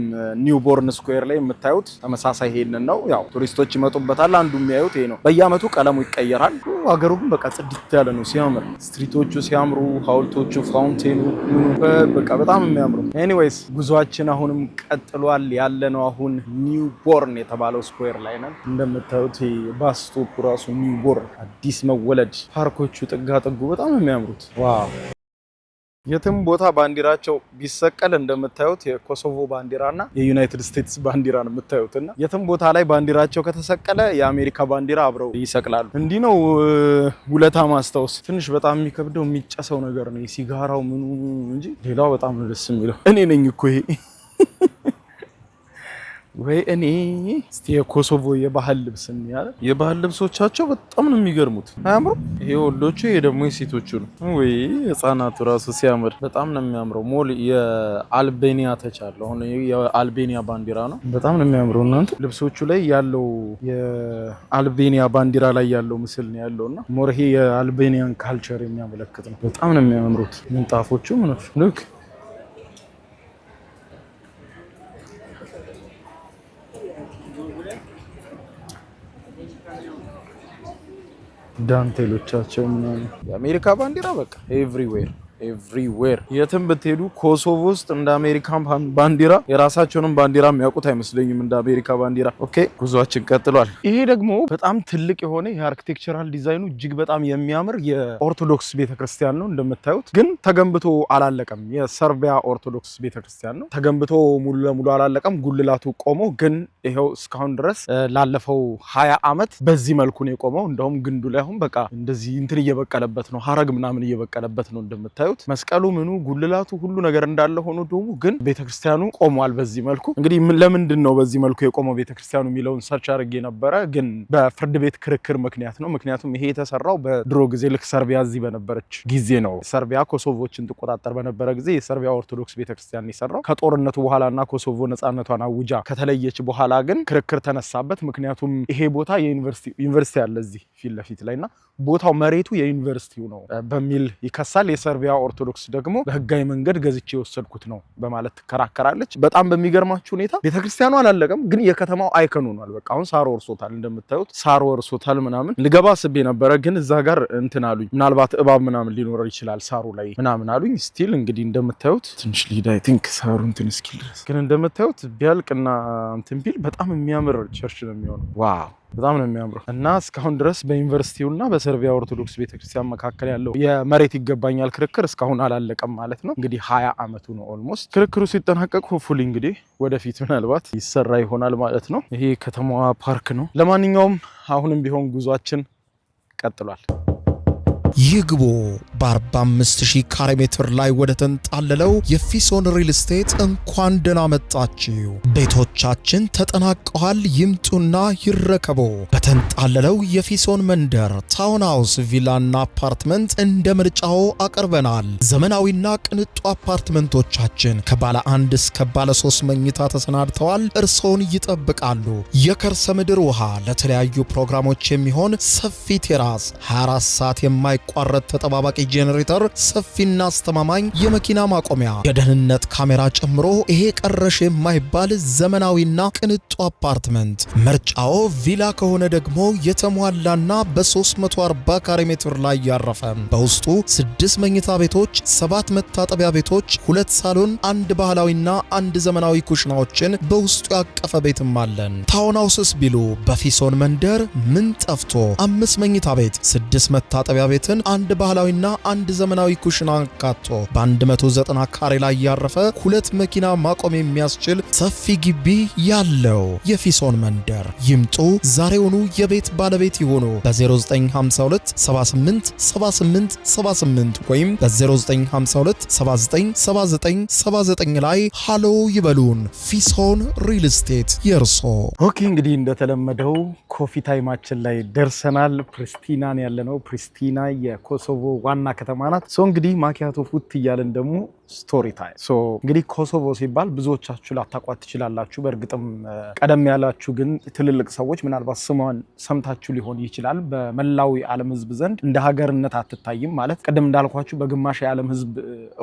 ኒውቦርን ስኩዌር ላይ የምታዩት ተመሳሳይ ይሄንን ነው። ያው ቱሪስቶች ይመጡበታል። አንዱ የሚያዩት ይሄ ነው። በየአመቱ ቀለሙ ይቀየራል። ሀገሩ ግን በቃ ጽድት ያለ ነው ሲያምር፣ ስትሪቶቹ ሲያምሩ፣ ሐውልቶቹ፣ ፋውንቴኑ በቃ በጣም የሚያምሩ። ኤኒዌይስ ጉዟችን አሁንም ቀጥሏል። ያለነው አሁን ኒውቦርን የተባለው ስኩዌር ላይ ነን። እንደምታዩት ባስ ስቶፑ ራሱ ኒውቦርን አዲስ መወለድ፣ ፓርኮቹ ጥጋ ጥጉ በጣም የሚያምሩት ዋው። የትም ቦታ ባንዲራቸው ቢሰቀል እንደምታዩት የኮሶቮ ባንዲራና የዩናይትድ ስቴትስ ባንዲራ ነው የምታዩትና የትም ቦታ ላይ ባንዲራቸው ከተሰቀለ የአሜሪካ ባንዲራ አብረው ይሰቅላሉ። እንዲህ ነው ውለታ ማስታወስ። ትንሽ በጣም የሚከብደው የሚጨሰው ነገር ነው ሲጋራው ምኑ እንጂ ሌላው በጣም ደስ የሚለው እኔ ነኝ እኮ ይሄ ወይ እኔ እስቲ የኮሶቮ የባህል ልብስ እንያለ። የባህል ልብሶቻቸው በጣም ነው የሚገርሙት። አያምሩ? ይሄ ወንዶቹ ይሄ ደግሞ የሴቶቹ ነው። ወይ ህፃናቱ ራሱ ሲያምር በጣም ነው የሚያምረው። ሞል የአልቤኒያ ተቻለ አሁን የአልቤኒያ ባንዲራ ነው። በጣም ነው የሚያምረው። እናንተ ልብሶቹ ላይ ያለው የአልቤኒያ ባንዲራ ላይ ያለው ምስል ነው ያለውና ሞር ይሄ የአልቤኒያን ካልቸር የሚያመለክት ነው። በጣም ነው የሚያምሩት ምንጣፎቹ ምኖች ልክ ዳንቴሎቻቸው ምናምን የአሜሪካ ባንዲራ በቃ ኤቭሪዌር ኤቭሪዌር የትም ብትሄዱ ኮሶቮ ውስጥ እንደ አሜሪካን ባንዲራ የራሳቸውንም ባንዲራ የሚያውቁት አይመስለኝም እንደ አሜሪካ ባንዲራ። ኦኬ ጉዟችን ቀጥሏል። ይሄ ደግሞ በጣም ትልቅ የሆነ የአርኪቴክቸራል ዲዛይኑ እጅግ በጣም የሚያምር የኦርቶዶክስ ቤተክርስቲያን ነው። እንደምታዩት ግን ተገንብቶ አላለቀም። የሰርቢያ ኦርቶዶክስ ቤተክርስቲያን ነው። ተገንብቶ ሙሉ ለሙሉ አላለቀም። ጉልላቱ ቆሞ ግን ይሄው እስካሁን ድረስ ላለፈው 20 ዓመት በዚህ መልኩ ነው የቆመው። እንደውም ግንዱ ላይ አሁን በቃ እንደዚህ እንትን እየበቀለበት ነው፣ ሀረግ ምናምን እየበቀለበት ነው። እንደምታዩት መስቀሉ ምኑ ጉልላቱ ሁሉ ነገር እንዳለ ሆኖ ደግሞ ግን ቤተክርስቲያኑ ቆሟል በዚህ መልኩ። እንግዲህ ለምንድን ነው በዚህ መልኩ የቆመው ቤተክርስቲያኑ የሚለውን ሰርች አድርጌ ነበረ፣ ግን በፍርድ ቤት ክርክር ምክንያት ነው። ምክንያቱም ይሄ የተሰራው በድሮ ጊዜ ልክ ሰርቢያ እዚህ በነበረች ጊዜ ነው። ሰርቢያ ኮሶቮችን ትቆጣጠር በነበረ ጊዜ የሰርቢያ ኦርቶዶክስ ቤተክርስቲያን የሰራው። ከጦርነቱ በኋላና ኮሶቮ ነፃነቷን አውጃ ከተለየች በኋላ ግን ክርክር ተነሳበት። ምክንያቱም ይሄ ቦታ ዩኒቨርሲቲ አለ እዚህ ፊት ለፊት ላይና ቦታው መሬቱ የዩኒቨርሲቲው ነው በሚል ይከሳል። የሰርቢያ ኦርቶዶክስ ደግሞ በህጋዊ መንገድ ገዝቼ የወሰድኩት ነው በማለት ትከራከራለች። በጣም በሚገርማችሁ ሁኔታ ቤተክርስቲያኑ አላለቀም፣ ግን የከተማው አይከን ሆኗል። በቃ አሁን ሳር ወርሶታል። እንደምታዩት ሳር ወርሶታል ምናምን። ልገባ አስቤ ነበረ፣ ግን እዛ ጋር እንትን አሉኝ፣ ምናልባት እባብ ምናምን ሊኖር ይችላል ሳሩ ላይ ምናምን አሉኝ። ስቲል እንግዲህ እንደምታዩት ትንሽ ሊድ አይ ቲንክ ሳሩ እንትን እስኪል ድረስ ግን እንደምታዩት ቢያልቅና እንትን ቢል በጣም የሚያምር ቸርች ነው የሚሆነው። ዋው በጣም ነው የሚያምረው። እና እስካሁን ድረስ በዩኒቨርሲቲውና በሰርቢያ ኦርቶዶክስ ቤተክርስቲያን መካከል ያለው የመሬት ይገባኛል ክርክር እስካሁን አላለቀም ማለት ነው። እንግዲህ 20 ዓመቱ ነው ኦልሞስት። ክርክሩ ሲጠናቀቅ ሆፕፉሊ እንግዲህ ወደፊት ምናልባት ይሰራ ይሆናል ማለት ነው። ይሄ ከተማዋ ፓርክ ነው። ለማንኛውም አሁንም ቢሆን ጉዟችን ቀጥሏል። ይግቡ በ45000 ካሬ ሜትር ላይ ወደ ተንጣለለው የፊሶን ሪል ስቴት እንኳን ደህና መጣችሁ። ቤቶቻችን ተጠናቀዋል። ይምጡና ይረከቡ። በተንጣለለው የፊሶን መንደር ታውን ሃውስ፣ ቪላና አፓርትመንት እንደ ምርጫው አቅርበናል። ዘመናዊና ቅንጡ አፓርትመንቶቻችን ከባለ 1 እስከ ባለ 3 መኝታ ተሰናድተዋል። እርሶን ይጠብቃሉ። የከርሰ ምድር ውሃ፣ ለተለያዩ ፕሮግራሞች የሚሆን ሰፊ ቴራስ፣ 24 ሰዓት ቋረጥ ተጠባባቂ ጄኔሬተር፣ ሰፊና አስተማማኝ የመኪና ማቆሚያ፣ የደህንነት ካሜራ ጨምሮ ይሄ ቀረሽ የማይባል ዘመናዊና ቅንጡ አፓርትመንት። ምርጫው ቪላ ከሆነ ደግሞ የተሟላና በ340 ካሬ ሜትር ላይ ያረፈ በውስጡ 6 መኝታ ቤቶች፣ 7 መታጠቢያ ቤቶች፣ 2 ሳሎን፣ 1 ባህላዊና 1 ዘመናዊ ኩሽናዎችን በውስጡ ያቀፈ ቤትም አለን። ታውን ሃውስስ ቢሉ በፊሶን መንደር ምን ጠፍቶ 5 መኝታ ቤት፣ 6 መታጠቢያ ቤትን፣ 1 ባህላዊና 1 ዘመናዊ ኩሽና አካቶ በ190 ካሬ ላይ ያረፈ 2 መኪና ማቆም የሚያስችል ሰፊ ግቢ ያለው የፊሶን መንደር። ይምጡ፣ ዛሬውኑ የቤት ባለቤት ይሆኑ። በ0952 78 78 78 ወይም በ0952 79 79 79 ላይ ሃሎ ይበሉን። ፊሶን ሪል ስቴት የርሶ። ኦኬ እንግዲህ እንደተለመደው ኮፊ ታይማችን ላይ ደርሰናል። ፕሪስቲናን ያለነው። ፕሪስቲና የኮሶቮ ዋና ከተማ ናት። እንግዲህ ማኪያቶ ፉት እያለን ደግሞ ስቶሪ ታይም። እንግዲህ ኮሶቮ ሲባል ብዙዎቻችሁ ላታቋት ትችላላችሁ። በእርግጥም ቀደም ያላችሁ ግን ትልልቅ ሰዎች ምናልባት ስሟን ሰምታችሁ ሊሆን ይችላል። በመላው የዓለም ሕዝብ ዘንድ እንደ ሀገርነት አትታይም። ማለት ቅድም እንዳልኳችሁ በግማሽ የዓለም ሕዝብ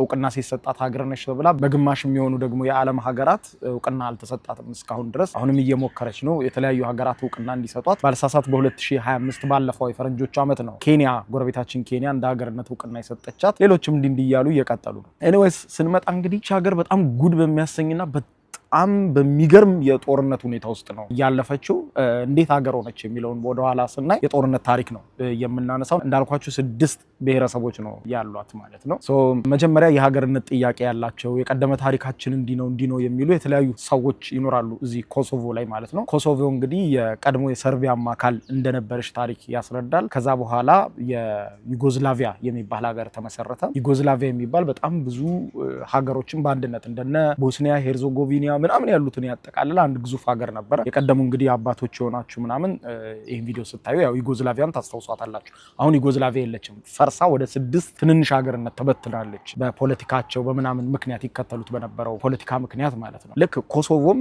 እውቅና ሲሰጣት ሀገር ነች ተብላ በግማሽ የሚሆኑ ደግሞ የዓለም ሀገራት እውቅና አልተሰጣትም እስካሁን ድረስ። አሁንም እየሞከረች ነው የተለያዩ ሀገራት እውቅና እንዲሰጧት። ባለሳሳት በ2025 ባለፈው የፈረንጆች ዓመት ነው ኬንያ፣ ጎረቤታችን ኬንያ እንደ ሀገርነት እውቅና የሰጠቻት። ሌሎችም እንዲህ እያሉ እየቀጠሉ ነው። ኤኒዌይስ ስንመጣ እንግዲህ ሀገር በጣም ጉድ በሚያሰኝና በጣም በሚገርም የጦርነት ሁኔታ ውስጥ ነው ያለፈችው። እንዴት ሀገር ሆነች የሚለውን ወደኋላ ስናይ የጦርነት ታሪክ ነው የምናነሳው። እንዳልኳችሁ 6 ብሔረሰቦች ነው ያሏት ማለት ነው። መጀመሪያ የሀገርነት ጥያቄ ያላቸው የቀደመ ታሪካችን እንዲህ ነው የሚሉ የተለያዩ ሰዎች ይኖራሉ እዚህ ኮሶቮ ላይ ማለት ነው። ኮሶቮ እንግዲህ የቀድሞ የሰርቢያም አካል እንደነበረች ታሪክ ያስረዳል። ከዛ በኋላ የዩጎዝላቪያ የሚባል ሀገር ተመሰረተ። ዩጎዝላቪያ የሚባል በጣም ብዙ ሀገሮችን በአንድነት እንደነ ቦስኒያ ሄርዞጎቪና ምናምን ያሉትን ያጠቃልል አንድ ግዙፍ ሀገር ነበረ። የቀደሙ እንግዲህ አባቶች የሆናችሁ ምናምን ይህን ቪዲዮ ስታዩ ያው ዩጎዝላቪያን ታስታውሷታላችሁ። አሁን ዩጎዝላቪያ የለችም፣ ፈርሳ ወደ 6 ትንንሽ ሀገርነት ተበትናለች። በፖለቲካቸው በምናምን ምክንያት ይከተሉት በነበረው ፖለቲካ ምክንያት ማለት ነው። ልክ ኮሶቮም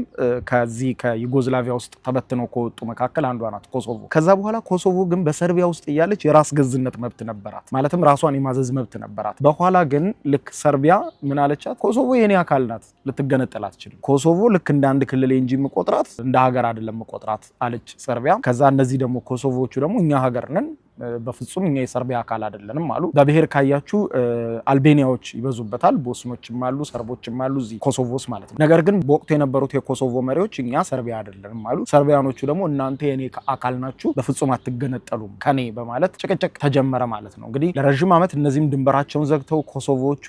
ከዚህ ከዩጎዝላቪያ ውስጥ ተበትነው ከወጡ መካከል አንዷ ናት ኮሶቮ። ከዛ በኋላ ኮሶቮ ግን በሰርቢያ ውስጥ እያለች የራስ ገዝነት መብት ነበራት፣ ማለትም ራሷን የማዘዝ መብት ነበራት። በኋላ ግን ልክ ሰርቢያ ምን አለቻት? ኮሶቮ የኔ አካል ናት፣ ልትገነጠል አትችልም። ኮሶቮ ልክ እንደ አንድ ክልል እንጂ መቆጥራት እንደ ሀገር አይደለም መቆጥራት አለች ሰርቢያ። ከዛ እነዚህ ደግሞ ኮሶቮቹ ደግሞ እኛ ሀገር ነን በፍጹም እኛ የሰርቢያ አካል አይደለንም አሉ። በብሔር ካያችሁ አልቤኒያዎች ይበዙበታል፣ ቦስኖችም አሉ፣ ሰርቦችም አሉ እዚህ ኮሶቮስ ማለት ነው። ነገር ግን በወቅቱ የነበሩት የኮሶቮ መሪዎች እኛ ሰርቢያ አይደለንም አሉ። ሰርቢያኖቹ ደግሞ እናንተ የኔ አካል ናችሁ፣ በፍጹም አትገነጠሉም ከኔ በማለት ጭቅጭቅ ተጀመረ ማለት ነው። እንግዲህ ለረጅም ዓመት እነዚህም ድንበራቸውን ዘግተው ኮሶቮቹ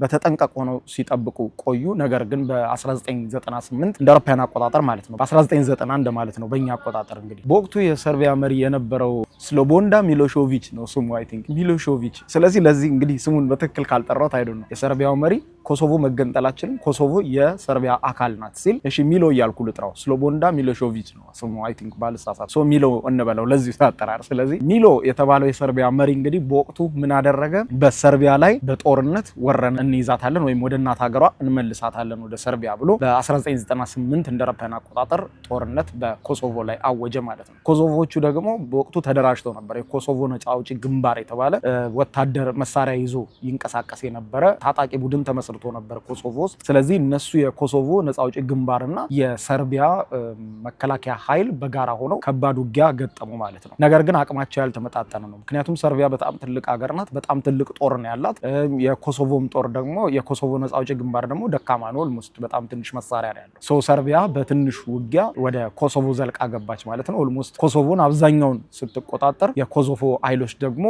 በተጠንቀቅ ሆነው ሲጠብቁ ቆዩ። ነገር ግን በ1998 እንደ አውሮፓውያን አቆጣጠር ማለት ነው በ1991 እንደማለት ነው በእኛ አቆጣጠር እንግዲህ በወቅቱ የሰርቢያ መሪ የነበረው ስሎቦንዳ ሚሎሾቪች ነው ስሙ አይ ቲንክ ሚሎሾቪች። ስለዚህ ለዚህ እንግዲህ ስሙን በትክክል ካልጠራሁት አይደል ነው የሰርቢያው መሪ ኮሶቮ መገንጠላችንን ኮሶቮ የሰርቢያ አካል ናት ሲል እሺ ሚሎ እያልኩ ልጥራው ስሎቦንዳ ሚሎሾቪች ነው ስሙ አይ ቲንክ ባልሳሳት ሶ ሚሎ እንበለው ለዚህ አጠራር። ስለዚህ ሚሎ የተባለው የሰርቢያ መሪ እንግዲህ በወቅቱ ምን አደረገ? በሰርቢያ ላይ በጦርነት ወረን እንይዛታለን ወይም ወደ እናት ሀገሯ እንመልሳታለን ወደ ሰርቢያ ብሎ በ1998 እንደ አውሮፓውያን አቆጣጠር ጦርነት በኮሶቮ ላይ አወጀ ማለት ነው። ኮሶቮቹ ደግሞ በወቅቱ ተደራጅተው ነበር። የኮሶቮ ነፃ አውጪ ግንባር የተባለ ወታደር መሳሪያ ይዞ ይንቀሳቀስ የነበረ ታጣቂ ቡድን ተመስርቶ ነበር ኮሶቮ ውስጥ። ስለዚህ እነሱ የኮሶቮ ነፃ አውጪ ግንባርና የሰርቢያ መከላከያ ኃይል በጋራ ሆነው ከባድ ውጊያ ገጠሙ ማለት ነው። ነገር ግን አቅማቸው ያልተመጣጠነ ነው። ምክንያቱም ሰርቢያ በጣም ትልቅ ሀገር ናት፣ በጣም ትልቅ ጦር ነው ያላት። የኮሶቮም ጦር ደግሞ የኮሶቮ ነፃ አውጪ ግንባር ደግሞ ደካማ ነው፣ ኦልሞስት በጣም ትንሽ መሳሪያ ነው ያለው። ሶ ሰርቢያ በትንሽ ውጊያ ወደ ኮሶቮ ዘልቃ ገባች ማለት ነው። ኦልሞስት ኮሶቮን አብዛኛውን ስትቆጣጠር የኮሶቮ ኃይሎች ደግሞ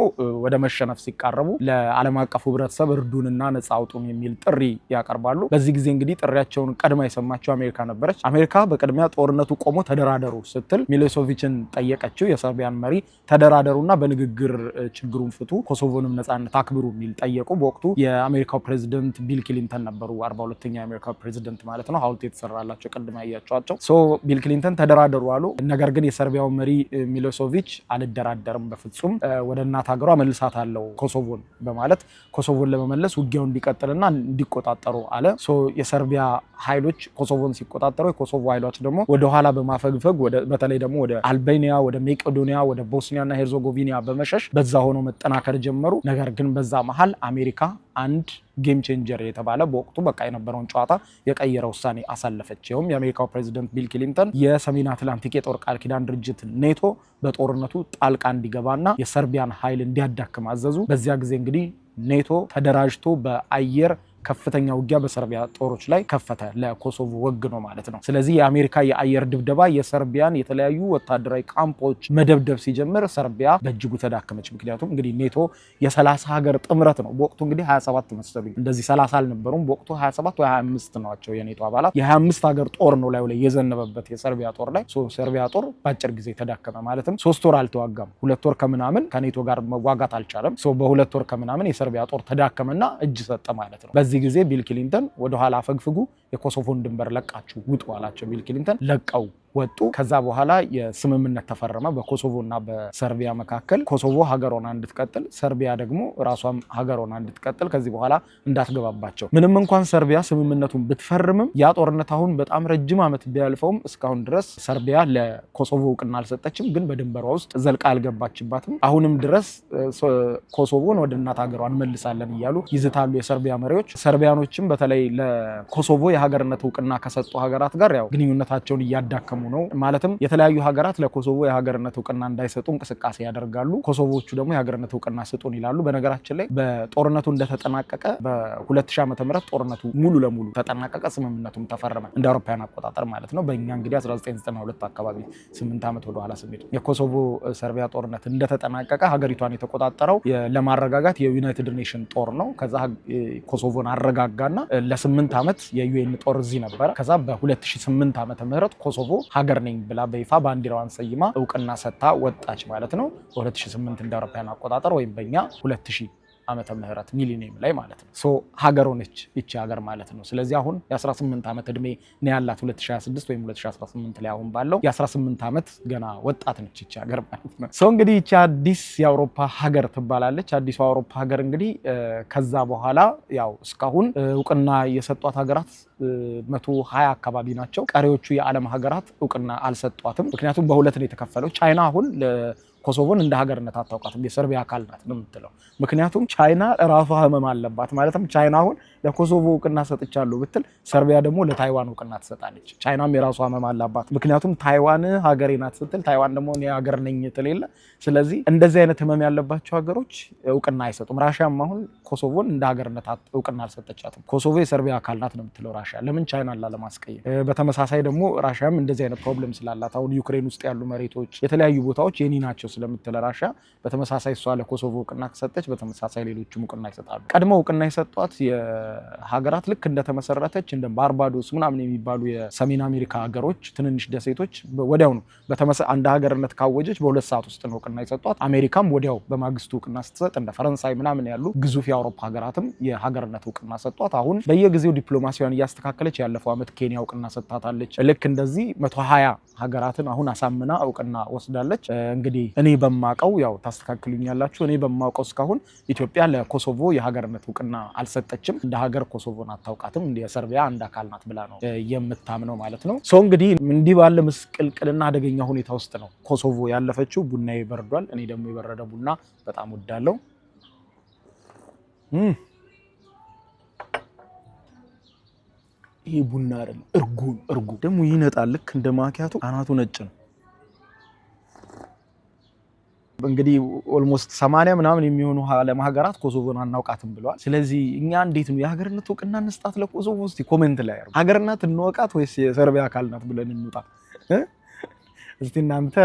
ወደ መሸነፍ ሲቃረቡ ለዓለም አቀፉ ህብረተሰብ እርዱንና ነፃ አውጡን የሚል ጥሪ ያቀርባሉ። በዚህ ጊዜ እንግዲህ ጥሪያቸውን ቀድማ የሰማቸው አሜሪካ ነበረች። አሜሪካ በቅድሚያ ጦርነቱ ቆሞ ተደራደሩ ስትል ሚሎሾቪችን ጠየቀችው። የሰርቢያን መሪ ተደራደሩና በንግግር ችግሩን ፍቱ፣ ኮሶቮንም ነፃነት አክብሩ የሚል ጠየቁ። በወቅቱ የአሜሪካው ፕሬዚደንት ቢል ክሊንተን ነበሩ፣ 42ኛ የአሜሪካ ፕሬዚደንት ማለት ነው። ሐውልት የተሰራላቸው ቅድማ ያያቸዋቸው። ሶ ቢል ክሊንተን ተደራደሩ አሉ። ነገር ግን የሰርቢያው መሪ ሚሎሾቪች አልደራደርም፣ በፍጹም ወደ እናት ሀገሯ መልሳታለሁ ኮሶቮን በማለት ኮሶቮን ለመመለስ ውጊያው እንዲቀጥልና እንዲቆጣጠሩ አለ። ሶ የሰርቢያ ኃይሎች ኮሶቮን ሲቆጣጠሩ የኮሶቮ ኃይሎች ደግሞ ወደ ኋላ በማፈግፈግ በተለይ ደግሞ ወደ አልቤኒያ፣ ወደ መቄዶኒያ፣ ወደ ቦስኒያና ሄርዞጎቪና በመሸሽ በዛ ሆኖ መጠናከር ጀመሩ። ነገር ግን በዛ መሃል አሜሪካ አንድ ጌም ቼንጀር የተባለ በወቅቱ በቃ የነበረውን ጨዋታ የቀየረ ውሳኔ አሳለፈች። ይኸውም የአሜሪካው ፕሬዚደንት ቢል ክሊንተን የሰሜን አትላንቲክ የጦር ቃል ኪዳን ድርጅት ኔቶ በጦርነቱ ጣልቃ እንዲገባና የሰርቢያን ኃይል እንዲያዳክም አዘዙ። በዚያ ጊዜ እንግዲህ ኔቶ ተደራጅቶ በአየር ከፍተኛ ውጊያ በሰርቢያ ጦሮች ላይ ከፈተ፣ ለኮሶቮ ወግ ነው ማለት ነው። ስለዚህ የአሜሪካ የአየር ድብደባ የሰርቢያን የተለያዩ ወታደራዊ ካምፖች መደብደብ ሲጀምር ሰርቢያ በእጅጉ ተዳከመች። ምክንያቱም እንግዲህ ኔቶ የ30 ሀገር ጥምረት ነው። በወቅቱ እንግዲህ 27 መሰለኝ እንደዚህ 30 አልነበሩም። በወቅቱ 27 ወይ 25 ናቸው የኔቶ አባላት። የ25 ሀገር ጦር ነው ላይ የዘነበበት የሰርቢያ ጦር ላይ። ሰርቢያ ጦር በአጭር ጊዜ ተዳከመ። ማለትም 3 ወር አልተዋጋም፣ 2 ወር ከምናምን ከኔቶ ጋር መዋጋት አልቻለም። በ2 ወር ከምናምን የሰርቢያ ጦር ተዳከመና እጅ ሰጠ ማለት ነው። በዚህ ጊዜ ቢል ክሊንተን ወደ ኋላ አፈግፍጉ፣ የኮሶቮን ድንበር ለቃችሁ ውጡ አላቸው። ቢል ክሊንተን ለቀው ወጡ። ከዛ በኋላ የስምምነት ተፈረመ በኮሶቮ እና በሰርቢያ መካከል። ኮሶቮ ሀገር ሆና እንድትቀጥል፣ ሰርቢያ ደግሞ ራሷም ሀገር ሆና እንድትቀጥል፣ ከዚህ በኋላ እንዳትገባባቸው። ምንም እንኳን ሰርቢያ ስምምነቱን ብትፈርምም ያ ጦርነት አሁን በጣም ረጅም ዓመት ቢያልፈውም እስካሁን ድረስ ሰርቢያ ለኮሶቮ እውቅና አልሰጠችም፣ ግን በድንበሯ ውስጥ ዘልቃ አልገባችባትም። አሁንም ድረስ ኮሶቮን ወደ እናት ሀገሯ እንመልሳለን እያሉ ይዝታሉ የሰርቢያ መሪዎች። ሰርቢያኖችም በተለይ ለኮሶቮ የሀገርነት እውቅና ከሰጡ ሀገራት ጋር ያው ግንኙነታቸውን እያዳከሙ ነው። ማለትም የተለያዩ ሀገራት ለኮሶቮ የሀገርነት እውቅና እንዳይሰጡ እንቅስቃሴ ያደርጋሉ። ኮሶቮቹ ደግሞ የሀገርነት እውቅና ስጡን ይላሉ። በነገራችን ላይ በጦርነቱ እንደተጠናቀቀ በ2000 ዓ.ም ጦርነቱ ሙሉ ለሙሉ ተጠናቀቀ፣ ስምምነቱም ተፈረመ እንደ አውሮፓውያን አቆጣጠር ማለት ነው። በእኛ እንግዲህ 1992 አካባቢ 8 ዓመት ወደ ኋላ ስንሄድ የኮሶቮ ሰርቢያ ጦርነት እንደተጠናቀቀ ሀገሪቷን የተቆጣጠረው ለማረጋጋት የዩናይትድ ኔሽን ጦር ነው። ከዛ ኮሶቮን አረጋጋና ለ8 ዓመት የዩኤን ጦር እዚህ ነበረ። ከዛ በ2008 ዓ.ም ኮሶቮ ሀገር ነኝ ብላ በይፋ ባንዲራዋን ሰይማ እውቅና ሰጥታ ወጣች ማለት ነው። በ2008 እንደ አውሮፓውያን አቆጣጠር ወይም በእኛ 2000 ዓመተ ምህረት ሚሊኒየም ላይ ማለት ነው። ሀገር ሆነች ይቺ ሀገር ማለት ነው። ስለዚህ አሁን የ18 ዓመት እድሜ ነው ያላት 2026 ወይም 2018 ላይ አሁን ባለው የ18 ዓመት ገና ወጣት ነች ይቺ ሀገር ማለት ነው። እንግዲህ ይቺ አዲስ የአውሮፓ ሀገር ትባላለች። አዲሱ የአውሮፓ ሀገር እንግዲህ ከዛ በኋላ ያው እስካሁን እውቅና የሰጧት ሀገራት 120 አካባቢ ናቸው። ቀሪዎቹ የዓለም ሀገራት እውቅና አልሰጧትም። ምክንያቱም በሁለት ነው የተከፈለው። ቻይና አሁን ኮሶቮን እንደ ሀገርነት አታውቃትም፣ የሰርቢያ አካል ናት ነው የምትለው። ምክንያቱም ቻይና ራሷ ህመም አለባት። ማለትም ቻይና አሁን ለኮሶቮ እውቅና ሰጥቻለሁ ብትል ሰርቢያ ደግሞ ለታይዋን እውቅና ትሰጣለች። ቻይናም የራሷ ህመም አለባት። ምክንያቱም ታይዋን ሀገሬ ናት ስትል ታይዋን ደግሞ እኔ ሀገር ነኝ ትል። ስለዚህ እንደዚህ አይነት ህመም ያለባቸው ሀገሮች እውቅና አይሰጡም። ራሽያም አሁን ኮሶቮን እንደ ሀገርነት እውቅና አልሰጠቻትም። ኮሶቮ የሰርቢያ አካል ናት ነው የምትለው ራሽያ። ለምን? ቻይናን ላለማስቀየም። በተመሳሳይ ደግሞ ራሽያም እንደዚህ አይነት ፕሮብለም ስላላት አሁን ዩክሬን ውስጥ ያሉ መሬቶች፣ የተለያዩ ቦታዎች የኔ ናቸው ስለምትል ራሽያ በተመሳሳይ እሷ ለኮሶቮ እውቅና ከሰጠች በተመሳሳይ ሌሎችም እውቅና ይሰጣሉ። ቀድመው እውቅና የሰጧት የሀገራት ልክ እንደተመሰረተች እንደ ባርባዶስ ምናምን የሚባሉ የሰሜን አሜሪካ ሀገሮች ትንንሽ ደሴቶች ወዲያው ነው አንድ ሀገርነት ካወጀች በ2 ሰዓት ውስጥ ነው እውቅና የሰጧት። አሜሪካም ወዲያው በማግስቱ እውቅና ስትሰጥ እንደ ፈረንሳይ ምናምን ያሉ ግዙፍ የአውሮፓ ሀገራትም የሀገርነት እውቅና ሰጧት። አሁን በየጊዜው ዲፕሎማሲያን እያስተካከለች ያለፈው ዓመት ኬንያ እውቅና ሰጥታታለች። ልክ እንደዚህ 120 ሀገራትን አሁን አሳምና እውቅና ወስዳለች። እንግዲህ እኔ በማውቀው ያው ታስተካክሉኛላችሁ፣ እኔ በማውቀው እስካሁን ኢትዮጵያ ለኮሶቮ የሀገርነት እውቅና አልሰጠችም። እንደ ሀገር ኮሶቮን አታውቃትም። እንደ ሰርቢያ አንድ አካል ናት ብላ ነው የምታምነው ማለት ነው። ሰው እንግዲህ እንዲህ ባለ ምስቅልቅልና አደገኛ ሁኔታ ውስጥ ነው ኮሶቮ ያለፈችው። ቡና ይበርዷል። እኔ ደግሞ የበረደ ቡና በጣም ወዳለው። ይሄ ቡና አይደለም እርጎ ደግሞ ይነጣል። ልክ እንደ ማኪያቱ አናቱ ነጭ ነው። እንግዲህ ኦልሞስት 80 ምናምን የሚሆኑ ዓለም ሀገራት ኮሶቮን አናውቃትም ብለዋል። ስለዚህ እኛ እንዴት ነው የሀገርነት እውቅና እንስጣት ለኮሶቮ? እስቲ ኮሜንት ላይ አርጉ። ሀገርናት እንወቃት ወይስ የሰርቢያ አካል ናት ብለን እንውጣ? እስቲ እናንተ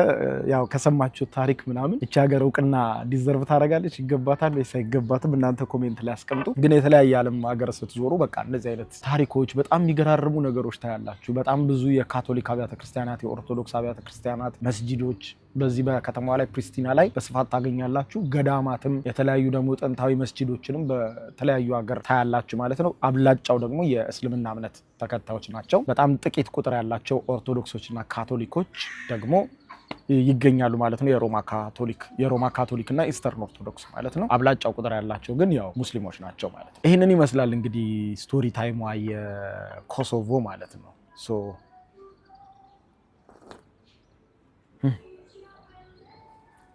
ያው ከሰማችሁት ታሪክ ምናምን እቺ ሀገር እውቅና ዲዘርቭ ታደርጋለች፣ ይገባታል ወይስ አይገባትም? እናንተ ኮሜንት ላይ አስቀምጡ። ግን የተለያየ ዓለም ሀገር ስትዞሩ በቃ እንደዚህ አይነት ታሪኮች በጣም የሚገራርሙ ነገሮች ታያላችሁ። በጣም ብዙ የካቶሊክ አብያተ ክርስቲያናት፣ የኦርቶዶክስ አብያተ ክርስቲያናት፣ መስጂዶች በዚህ በከተማዋ ላይ ፕሪስቲና ላይ በስፋት ታገኛላችሁ። ገዳማትም የተለያዩ ደግሞ ጥንታዊ መስጂዶችንም በተለያዩ ሀገር ታያላችሁ ማለት ነው። አብላጫው ደግሞ የእስልምና እምነት ተከታዮች ናቸው። በጣም ጥቂት ቁጥር ያላቸው ኦርቶዶክሶችና ካቶሊኮች ደግሞ ይገኛሉ ማለት ነው። የሮማ ካቶሊክ እና ኢስተርን ኦርቶዶክስ ማለት ነው። አብላጫው ቁጥር ያላቸው ግን ያው ሙስሊሞች ናቸው ማለት ነው። ይህንን ይመስላል እንግዲህ ስቶሪ ታይሟ የኮሶቮ ማለት ነው።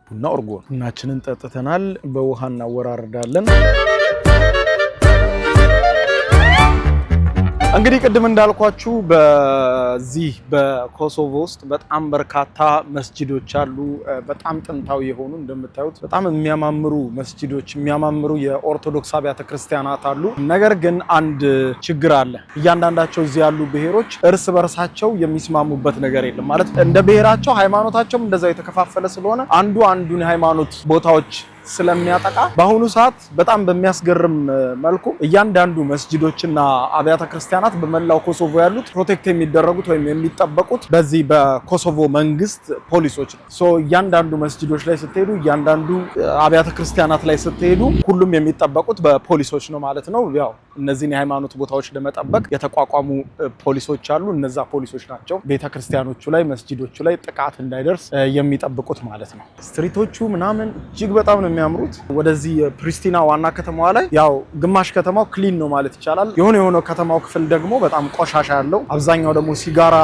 ቡና እርጎ ቡናችንን ጠጥተናል። በውሃ እናወራርዳለን። እንግዲህ ቅድም እንዳልኳችሁ በዚህ በኮሶቮ ውስጥ በጣም በርካታ መስጂዶች አሉ። በጣም ጥንታዊ የሆኑ እንደምታዩት በጣም የሚያማምሩ መስጂዶች፣ የሚያማምሩ የኦርቶዶክስ አብያተ ክርስቲያናት አሉ። ነገር ግን አንድ ችግር አለ። እያንዳንዳቸው እዚህ ያሉ ብሔሮች እርስ በርሳቸው የሚስማሙበት ነገር የለም። ማለት እንደ ብሔራቸው ሃይማኖታቸውም እንደዛው የተከፋፈለ ስለሆነ አንዱ አንዱን የሃይማኖት ቦታዎች ስለሚያጠቃ በአሁኑ ሰዓት በጣም በሚያስገርም መልኩ እያንዳንዱ መስጂዶችና አብያተ ክርስቲያናት በመላው ኮሶቮ ያሉት ፕሮቴክት የሚደረጉት ወይም የሚጠበቁት በዚህ በኮሶቮ መንግስት ፖሊሶች ነው። እያንዳንዱ መስጂዶች ላይ ስትሄዱ፣ እያንዳንዱ አብያተ ክርስቲያናት ላይ ስትሄዱ ሁሉም የሚጠበቁት በፖሊሶች ነው ማለት ነው። ያው እነዚህን የሃይማኖት ቦታዎች ለመጠበቅ የተቋቋሙ ፖሊሶች አሉ። እነዛ ፖሊሶች ናቸው ቤተክርስቲያኖቹ ላይ መስጂዶቹ ላይ ጥቃት እንዳይደርስ የሚጠብቁት ማለት ነው። ስትሪቶቹ ምናምን እጅግ በጣም ነው የሚያምሩት። ወደዚህ ፕሪስቲና ዋና ከተማዋ ላይ ያው ግማሽ ከተማው ክሊን ነው ማለት ይቻላል። የሆነ ከተማው ክፍል ደግሞ በጣም ቆሻሻ ያለው፣ አብዛኛው ደግሞ ሲጋራ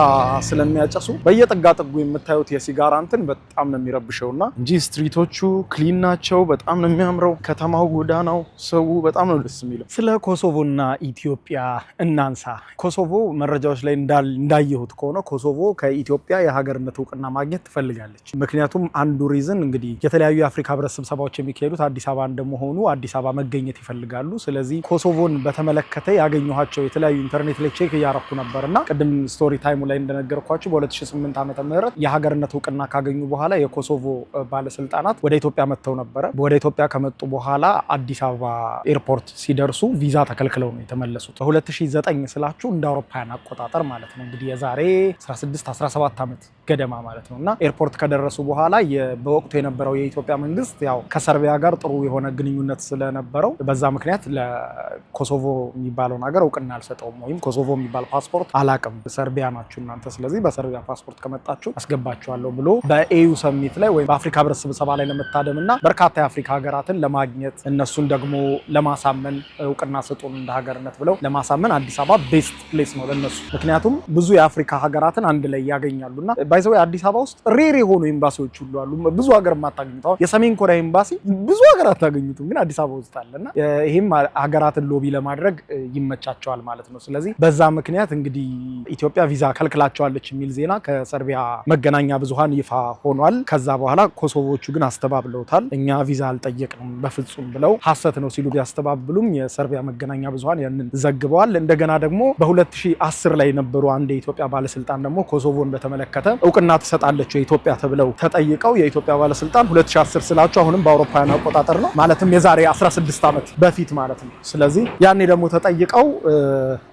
ስለሚያጨሱ በየጥጋጥጉ የምታዩት የሲጋራ እንትን በጣም ነው የሚረብሸውና እንጂ ስትሪቶቹ ክሊን ናቸው። በጣም ነው የሚያምረው ከተማው፣ ጎዳናው፣ ሰው በጣም ነው ደስ የሚለው። ስለ ኮሶቮና ኢትዮጵያ እናንሳ። ኮሶቮ መረጃዎች ላይ እንዳየሁት ከሆነ ኮሶቮ ከኢትዮጵያ የሀገርነት እውቅና ማግኘት ትፈልጋለች። ምክንያቱም አንዱ ሪዝን እንግዲህ የተለያዩ የአፍሪካ ህብረት ስብሰባዎች የሚካሄዱት አዲስ አበባ እንደመሆኑ አዲስ አበባ መገኘት ይፈልጋሉ። ስለዚህ ኮሶቮን በተመለከተ ያገኘኋቸው የተለያዩ ኢንተርኔት ላይ ቼክ እያረኩ ነበርና ቅድም ስቶሪ ታይሙ ላይ እንደነገርኳችሁ በ2008 ዓመተ ምህረት የሀገርነት እውቅና ካገኙ በኋላ የኮሶቮ ባለስልጣናት ወደ ኢትዮጵያ መጥተው ነበረ። ወደ ኢትዮጵያ ከመጡ በኋላ አዲስ አበባ ኤርፖርት ሲደርሱ ቪዛ ተከልክለው ነው የተመለሱት። በ2009 ስላችሁ እንደ አውሮፓውያን አቆጣጠር ማለት ነው። እንግዲህ የዛሬ 16-17 ዓመት ገደማ ማለት ነው። እና ኤርፖርት ከደረሱ በኋላ በወቅቱ የነበረው የኢትዮጵያ መንግስት ያው ከሰርቢያ ጋር ጥሩ የሆነ ግንኙነት ስለነበረው በዛ ምክንያት ለኮሶቮ የሚባለውን ሀገር እውቅና አልሰጠውም፣ ወይም ኮሶቮ የሚባል ፓስፖርት አላቅም፣ ሰርቢያ ናችሁ እናንተ፣ ስለዚህ በሰርቢያ ፓስፖርት ከመጣችሁ አስገባችኋለሁ ብሎ በኤዩ ሰሚት ላይ ወይም በአፍሪካ ህብረት ስብሰባ ላይ ለመታደም እና በርካታ የአፍሪካ ሀገራትን ለማግኘት እነሱን ደግሞ ለማሳመን እውቅና ስጡን እንደ ሀገርነት ብለው ለማሳመን አዲስ አበባ ቤስት ፕሌስ ነው ለነሱ። ምክንያቱም ብዙ የአፍሪካ ሀገራትን አንድ ላይ ያገኛሉና ባይዘው አዲስ አበባ ውስጥ ሬር የሆኑ ኤምባሲዎች ሁሉ አሉ። ብዙ ሀገር የማታገኙት የሰሜን ኮሪያ ኤምባሲ ብዙ ሀገር አታገኙትም፣ ግን አዲስ አበባ ውስጥ አለና ይሄም ሀገራትን ሎቢ ለማድረግ ይመቻቸዋል ማለት ነው። ስለዚህ በዛ ምክንያት እንግዲህ ኢትዮጵያ ቪዛ ከልክላቸዋለች የሚል ዜና ከሰርቢያ መገናኛ ብዙሃን ይፋ ሆኗል። ከዛ በኋላ ኮሶቮቹ ግን አስተባብለውታል። እኛ ቪዛ አልጠየቅንም በፍጹም ብለው ሐሰት ነው ሲሉ ቢያስተባብሉም የሰርቢያ መገናኛ ብዙሃን ያንን ዘግበዋል። እንደገና ደግሞ በ2010 ላይ የነበሩ አንድ የኢትዮጵያ ባለስልጣን ደግሞ ኮሶቮን በተመለከተ እውቅና ትሰጣለች የኢትዮጵያ ተብለው ተጠይቀው የኢትዮጵያ ባለስልጣን 2010 ስላቸው አሁንም በአውሮፓውያን አቆጣጠር ነው ማለትም የዛሬ 16 ዓመት በፊት ማለት ነው። ስለዚህ ያኔ ደግሞ ተጠይቀው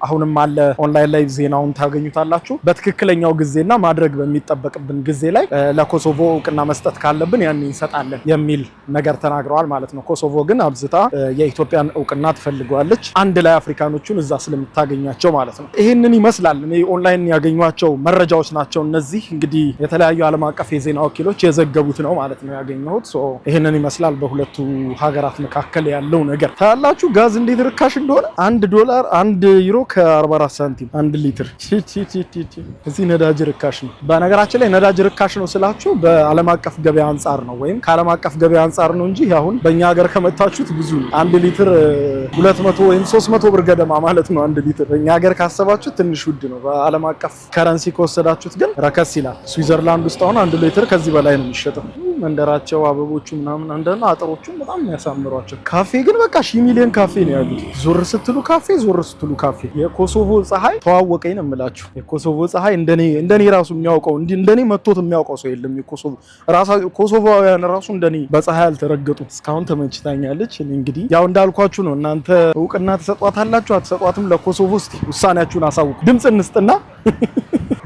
አሁንም አለ ኦንላይን ላይ ዜናውን ታገኙታላችሁ። በትክክለኛው ጊዜና ማድረግ በሚጠበቅብን ጊዜ ላይ ለኮሶቮ እውቅና መስጠት ካለብን ያን እንሰጣለን የሚል ነገር ተናግረዋል ማለት ነው። ኮሶቮ ግን አብዝታ የኢትዮጵያን እውቅና ትፈልገዋለች አንድ ላይ አፍሪካኖቹን እዛ ስለምታገኛቸው ማለት ነው። ይሄንን ይመስላል። እኔ ኦንላይን ያገኟቸው መረጃዎች ናቸው እነዚህ። እንግዲህ የተለያዩ ዓለም አቀፍ የዜና ወኪሎች የዘገቡት ነው ማለት ነው ያገኘሁት። ይሄንን ይመስላል በሁለቱ ሀገራት መካከል ያለው ነገር። ታያላችሁ ጋዝ እንዴት ርካሽ እንደሆነ $1 1 ዩሮ ከ44 ሳንቲም 1 ሊትር። እዚህ ነዳጅ ርካሽ ነው። በነገራችን ላይ ነዳጅ ርካሽ ነው ስላችሁ በዓለም አቀፍ ገበያ አንጻር ነው ወይም ከዓለም አቀፍ ገበያ አንጻር ነው እንጂ አሁን በእኛ ሀገር ከመታችሁት ብዙ 1 ሊትር 200 ወይም 300 ብር ገደማ ማለት ነው 1 ሊትር። በእኛ ሀገር ካሰባችሁት ትንሽ ውድ ነው። በዓለም አቀፍ ከረንሲ ከወሰዳችሁት ግን ረከስ ይላል። ስዊዘርላንድ ውስጥ አሁን 1 ሊትር ከዚህ በላይ ነው የሚሸጠው። መንደራቸው አበቦቹ ምናምን አንደና አጥሮቹም በጣም የሚያሳምሯቸው። ካፌ ግን በቃ 1 ሚሊዮን ካፌ ነው ያሉት። ዞር ስትሉ ካፌ፣ ዞር ስትሉ ካፌ። የኮሶቮ ፀሐይ ተዋወቀኝ ነው የምላችሁ። የኮሶቮ ፀሐይ እንደኔ ራሱ የሚያውቀው እንደኔ መጥቶት የሚያውቀው ሰው የለም። ኮሶቮውያን ራሱ እንደኔ በፀሐይ አልተረገጡ። እስካሁን ተመችታኛለች። እንግዲህ ያው እንዳልኳችሁ ነው። እናንተ እውቅና ተሰጧታላችሁ አትሰጧትም? ለኮሶቮ እስቲ ውሳኔያችሁን አሳውቁ። ድምጽ እንስጥና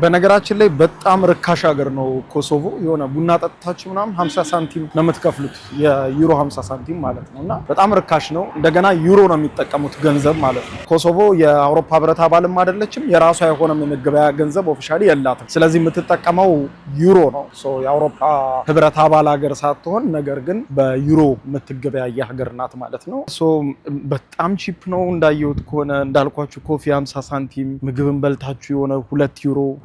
በነገራችን ላይ በጣም ርካሽ ሀገር ነው ኮሶቮ። የሆነ ቡና ጠጥታችሁ ምናምን 50 ሳንቲም ነው የምትከፍሉት፣ የዩሮ 50 ሳንቲም ማለት ነው። እና በጣም ርካሽ ነው። እንደገና ዩሮ ነው የሚጠቀሙት ገንዘብ ማለት ነው። ኮሶቮ የአውሮፓ ህብረት አባልም አይደለችም። የራሷ የሆነ የመገበያ ገንዘብ ኦፊሻሊ የላትም። ስለዚህ የምትጠቀመው ዩሮ ነው። የአውሮፓ ህብረት አባል ሀገር ሳትሆን ነገር ግን በዩሮ የምትገበያየ ሀገር ናት ማለት ነው። በጣም ቺፕ ነው እንዳየሁት ከሆነ። እንዳልኳችሁ ኮፊ 50 ሳንቲም፣ ምግብን በልታችሁ የሆነ